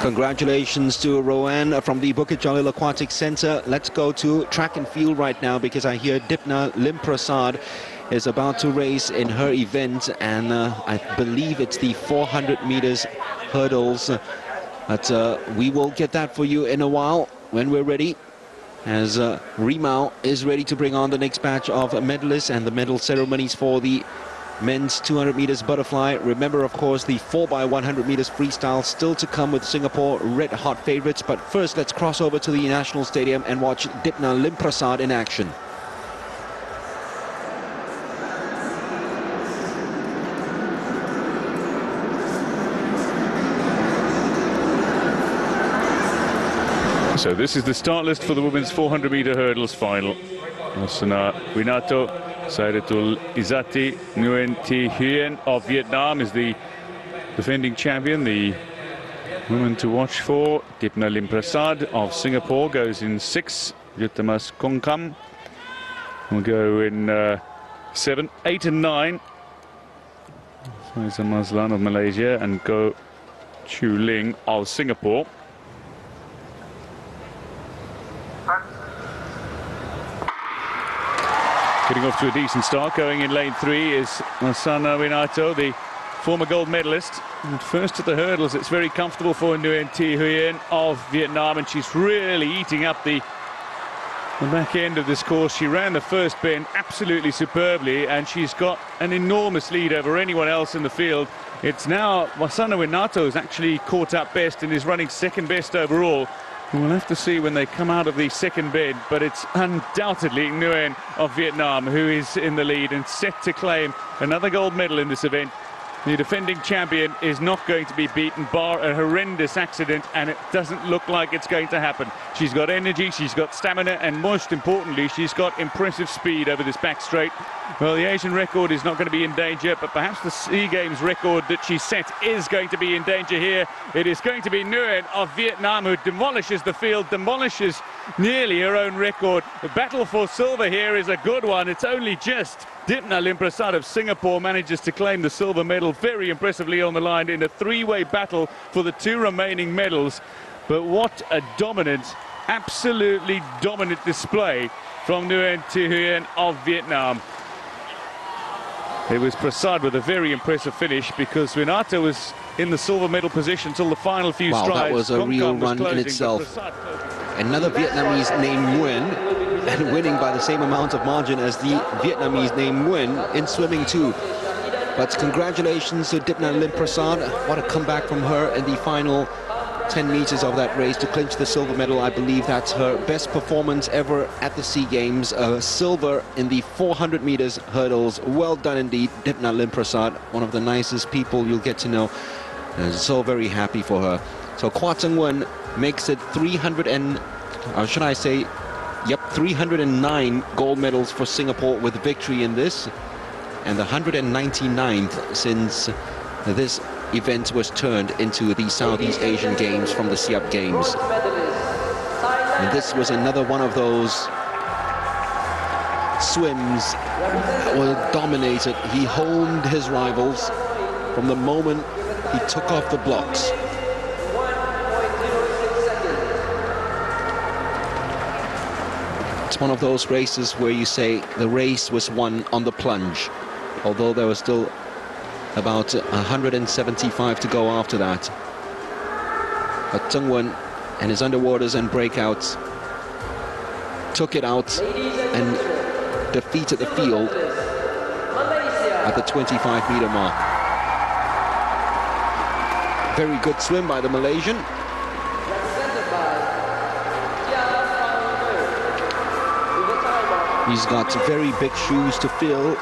Congratulations to Rowan from the Bukit Jalil Aquatic Center. Let's go to track and field right now, because I hear Dipna Limprasad is about to race in her event, and I believe it's the 400 meters hurdles. But we will get that for you in a while when we're ready, as Rimao is ready to bring on the next batch of medalists and the medal ceremonies for the men's 200 meters butterfly. Remember, of course, the 4x100 meters freestyle still to come with Singapore red hot favorites. But first, let's cross over to the National Stadium and watch Dipna Limprasad in action. So this is the start list for the women's 400 meter hurdles final. Osana Winato, Sairatul Izati, Nguyen Thi Huyen of Vietnam is the defending champion. The woman to watch for, Dipna Limprasad of Singapore, goes in 6. Yuttamas Kongkam will go in 7, 8 and 9. Faiza Mazlan of Malaysia and Go Chu Ling of Singapore. Getting off to a decent start, going in lane 3 is Osana Winato, the former gold medalist. And first at the hurdles, it's very comfortable for Nguyen Thi Huyen of Vietnam, and she's really eating up the back end of this course. She ran the first bend absolutely superbly, and she's got an enormous lead over anyone else in the field. It's now Osana Winato who's actually caught up best and is running second best overall. We'll have to see when they come out of the second bend, but it's undoubtedly Nguyen of Vietnam who is in the lead and set to claim another gold medal in this event. The defending champion is not going to be beaten, bar a horrendous accident, and it doesn't look like it's going to happen. She's got energy, she's got stamina, and most importantly, she's got impressive speed over this back straight. Well, the Asian record is not going to be in danger, but perhaps the Seagames record that she set is going to be in danger here. It is going to be Nguyen of Vietnam who demolishes the field, demolishes nearly her own record. The battle for silver here is a good one. It's only just Dipna Limprasad of Singapore manages to claim the silver medal very impressively on the line in a three-way battle for the 2 remaining medals. But what a dominant, absolutely dominant display from Nguyen Thi Huyen of Vietnam. It was Prasad with a very impressive finish, because Winato was in the silver medal position till the final few strides. Wow, that was a real run in itself. Another Vietnamese named Nguyen, and winning by the same amount of margin as the Vietnamese named Nguyen in swimming too. But congratulations to Dipna Limprasad. What a comeback from her in the final 10 meters of that race to clinch the silver medal. I believe that's her best performance ever at the SEA Games. Silver in the 400 meters hurdles. Well done indeed, Dipna Limprasad, one of the nicest people you'll get to know. So very happy for her. So Kwa Tsung Wan makes it 309 gold medals for Singapore with victory in this, and the 199th since this event was turned into the Southeast Asian Games from the Siap Games. And this was another one of those swims that were dominated. He homed his rivals from the moment he took off the blocks. It's one of those races where you say the race was won on the plunge, although there was still about 175 to go after that. But Zheng and his underwaters and breakouts took it out and defeated the field at the 25-meter mark. Very good swim by the Malaysian. He's got very big shoes to fill.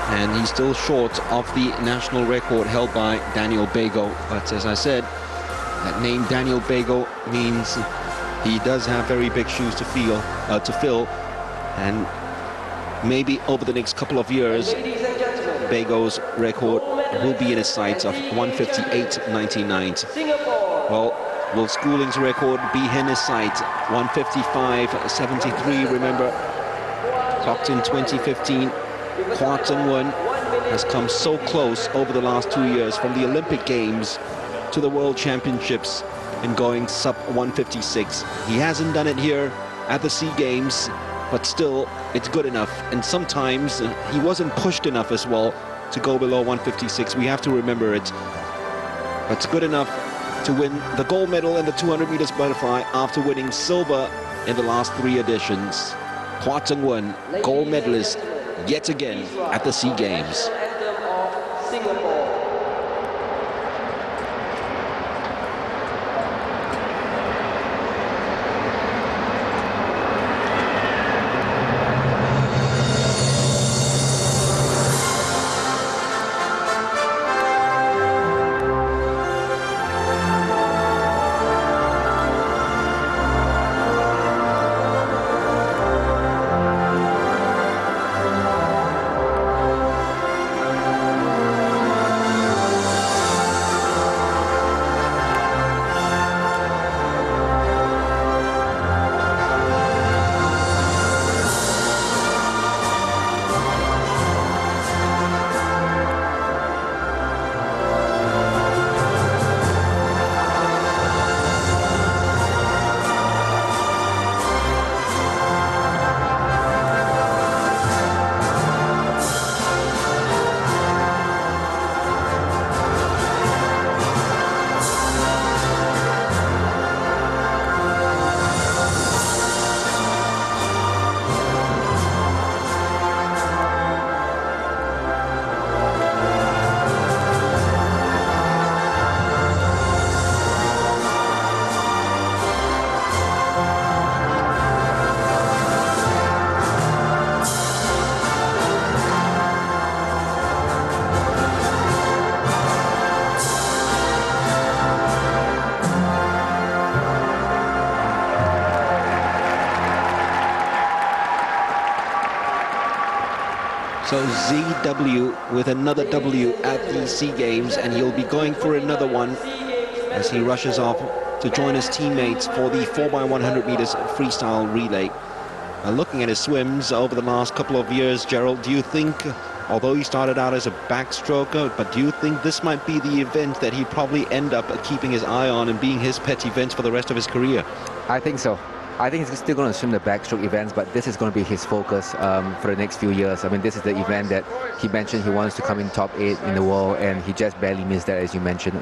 And he's still short of the national record held by Daniel Bago. But as I said, that name Daniel Bago means he does have very big shoes to fill. And maybe over the next couple of years, Bago's record will be in his sights of 158.99. Well, will Schooling's record be in his sight? 155.73, remember, clocked in 2015. Hua Zheng has come so close over the last 2 years, from the Olympic Games to the World Championships, and going sub 156. He hasn't done it here at the Sea Games, but still, it's good enough. And sometimes he wasn't pushed enough as well to go below 156. We have to remember it. But it's good enough to win the gold medal in the 200 meters butterfly after winning silver in the last 3 editions. Hua Zheng, gold medalist yet again at the Sea Games. So ZW with another W at the Sea Games, and he'll be going for another one as he rushes off to join his teammates for the 4x100 meters freestyle relay. Looking at his swims over the last couple of years, Gerald, do you think, although he started out as a backstroker, but do you think this might be the event that he probably end up keeping his eye on and being his pet event for the rest of his career? I think so. I think he's still going to swim the backstroke events, but this is going to be his focus for the next few years. I mean, this is the event that he mentioned he wants to come in top 8 in the world, and he just barely missed that, as you mentioned,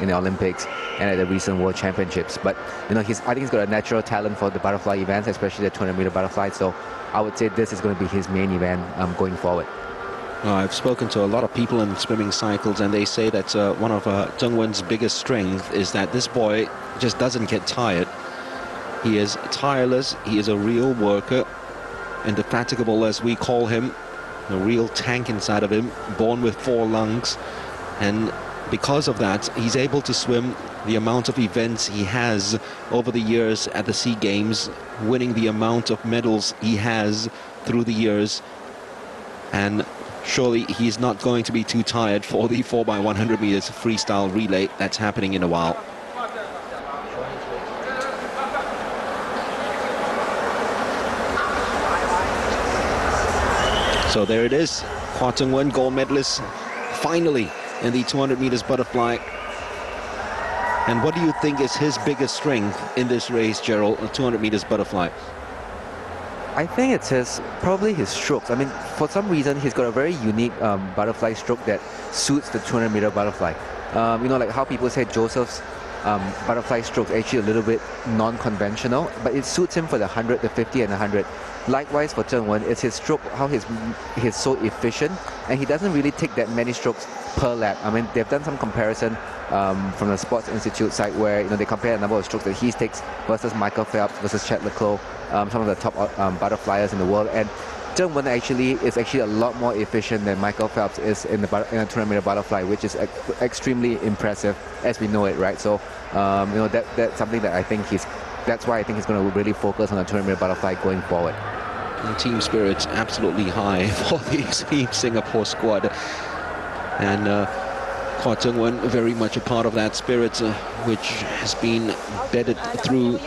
in the Olympics and at the recent World Championships. But, you know, I think he's got a natural talent for the butterfly events, especially the 200-meter butterfly. So I would say this is going to be his main event going forward. I've spoken to a lot of people in swimming cycles, and they say that one of Zheng Wen's biggest strength is that this boy just doesn't get tired. He is tireless, he is a real worker, indefatigable as we call him, a real tank inside of him, born with 4 lungs. And because of that, he's able to swim the amount of events he has over the years at the Sea Games, winning the amount of medals he has through the years. And surely he's not going to be too tired for the 4x100 meters freestyle relay that's happening in a while. So there it is, Hua Zheng, gold medalist, finally in the 200 meters butterfly. And what do you think is his biggest strength in this race, Gerald, a 200 meters butterfly? I think it's probably his strokes. I mean, for some reason, he's got a very unique butterfly stroke that suits the 200-meter butterfly. You know, like how people say Joseph's butterfly stroke is actually a little bit non-conventional, but it suits him for the 100, the 50, and the 100. Likewise for Zheng Wen, it's his stroke, how he's so efficient, and he doesn't really take that many strokes per lap. I mean, they've done some comparison from the Sports Institute site where, you know, they compare the number of strokes that he takes versus Michael Phelps versus Chet Leclos, some of the top butterflyers in the world. And Zheng Wen is actually a lot more efficient than Michael Phelps is in a 200-meter butterfly, which is extremely impressive as we know it, right? So, you know, that's something that I think that's why I think he's going to really focus on the 200-meter butterfly going forward. And team spirit's absolutely high for the Team Singapore squad. And Kwa Zheng Wen very much a part of that spirit, which has been bedded through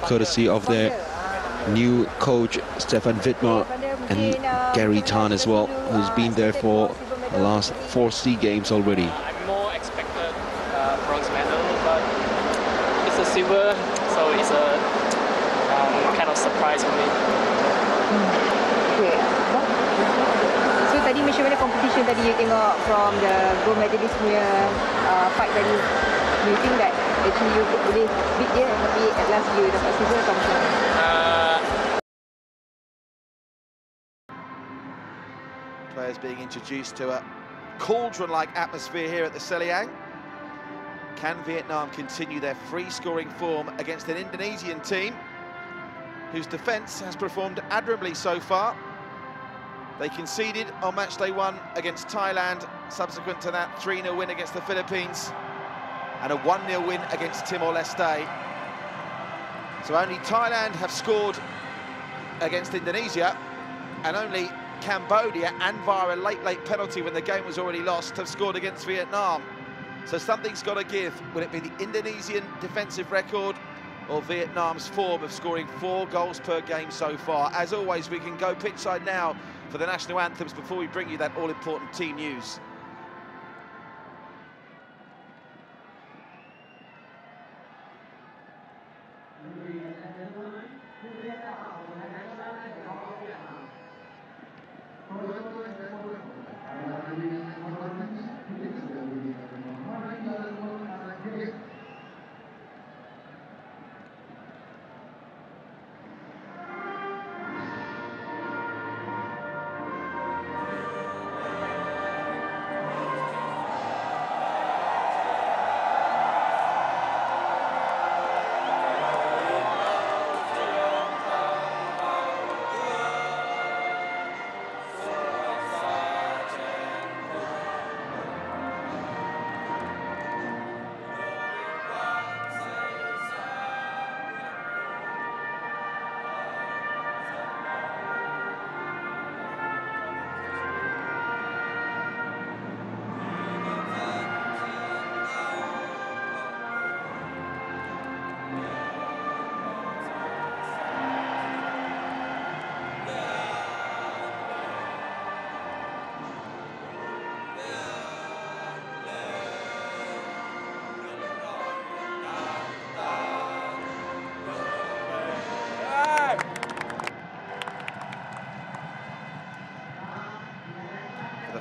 courtesy of their new coach Stefan Wittmer and Gary Tan as well, who's been there for the last 4 SEA Games already. I more expected bronze medal, but it's a silver, so it's a kind of surprise for me. Okay. So tadi macam mana competition tadi you tengok from the gold medalist punya fight tadi? Do you think that actually you boleh beat dia tapi at last you dapat silver atau macam mana? Players being introduced to a cauldron-like atmosphere here at the Seliang. Can Vietnam continue their free-scoring form against an Indonesian team whose defence has performed admirably so far? They conceded on match day 1 against Thailand, subsequent to that 3-0 win against the Philippines and a 1-0 win against Timor-Leste. So only Thailand have scored against Indonesia, and only Cambodia, and via a late penalty when the game was already lost, have scored against Vietnam. So something's got to give. Will it be the Indonesian defensive record or Vietnam's form of scoring 4 goals per game so far? As always, we can go pitchside now for the national anthems before we bring you that all-important team news.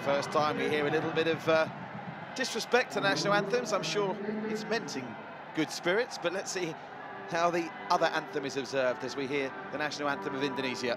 First time we hear a little bit of disrespect to national anthems. I'm sure it's meant in good spirits, but let's see how the other anthem is observed as we hear the national anthem of Indonesia.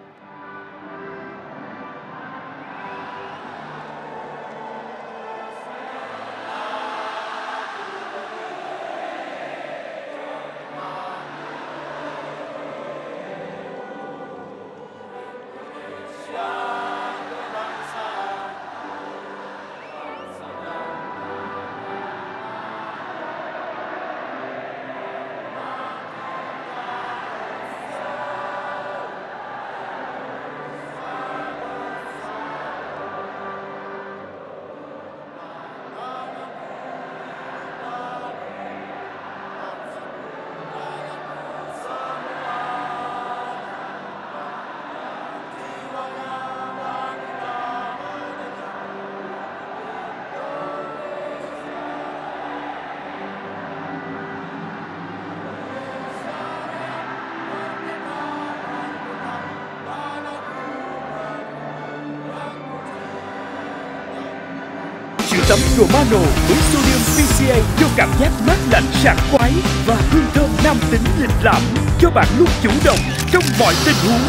tắm Romano với sodium PCA cho cảm giác mát lạnh sảng khoái và hương thơm nam tính lịch lãm, cho bạn luôn chủ động trong mọi tình huống.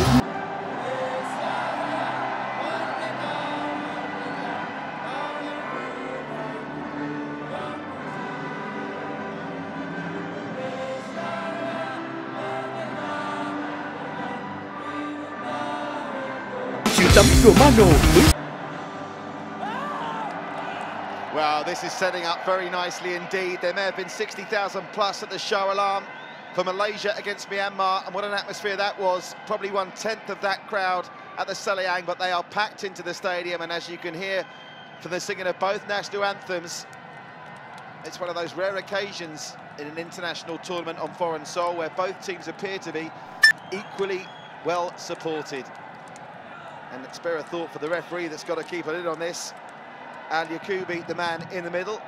Sữa tắm Romano với Well, this is setting up very nicely indeed. There may have been 60,000 plus at the show alarm for Malaysia against Myanmar, and what an atmosphere that was. Probably 1/10 of that crowd at the Seagame, but they are packed into the stadium, and as you can hear from the singing of both national anthems, it's one of those rare occasions in an international tournament on foreign soil where both teams appear to be equally well supported. And spare a thought for the referee that's got to keep a lid on this. Al Yakubi, the man in the middle.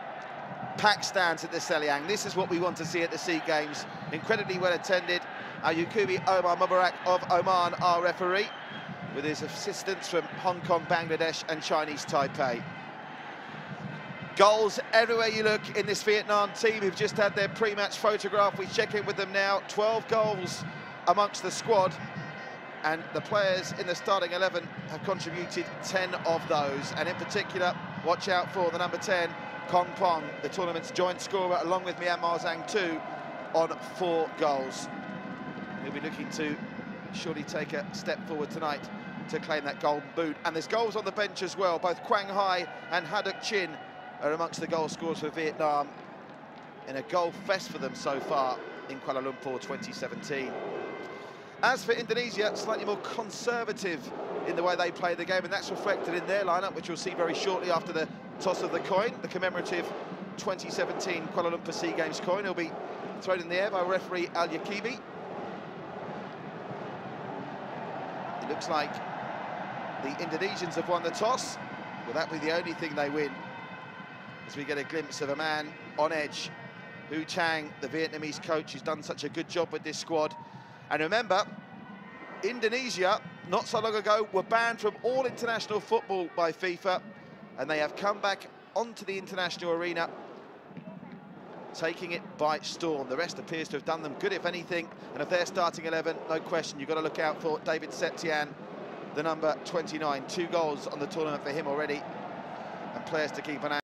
Packed stands at the Seagame. This is what we want to see at the Sea Games. Incredibly well attended. Al Yakubi Omar Mubarak of Oman, our referee, with his assistants from Hong Kong, Bangladesh and Chinese Taipei. Goals everywhere you look in this Vietnam team who've just had their pre-match photograph. We check in with them now. 12 goals amongst the squad. And the players in the starting 11 have contributed 10 of those. And in particular, watch out for the number 10, Kong Pong, the tournament's joint scorer, along with Myanmar Zhang Tu, on 4 goals. He'll be looking to surely take a step forward tonight to claim that golden boot. And there's goals on the bench as well. Both Quang Hai and Haddock Chin are amongst the goal scorers for Vietnam in a goal fest for them so far in Kuala Lumpur 2017. As for Indonesia, slightly more conservative in the way they play the game, and that's reflected in their lineup, which we'll see very shortly after the toss of the coin, the commemorative 2017 Kuala Lumpur Sea Games coin. It'll be thrown in the air by referee Al Yakubi. It looks like the Indonesians have won the toss. Will that be the only thing they win? As we get a glimpse of a man on edge, Hu Chang, the Vietnamese coach, who's done such a good job with this squad. And remember, Indonesia, not so long ago, were banned from all international football by FIFA, and they have come back onto the international arena, taking it by storm. The rest appears to have done them good, if anything, and if they're starting 11, no question, you've got to look out for David Septian, the number 29. 2 goals on the tournament for him already, and players to keep an eye on.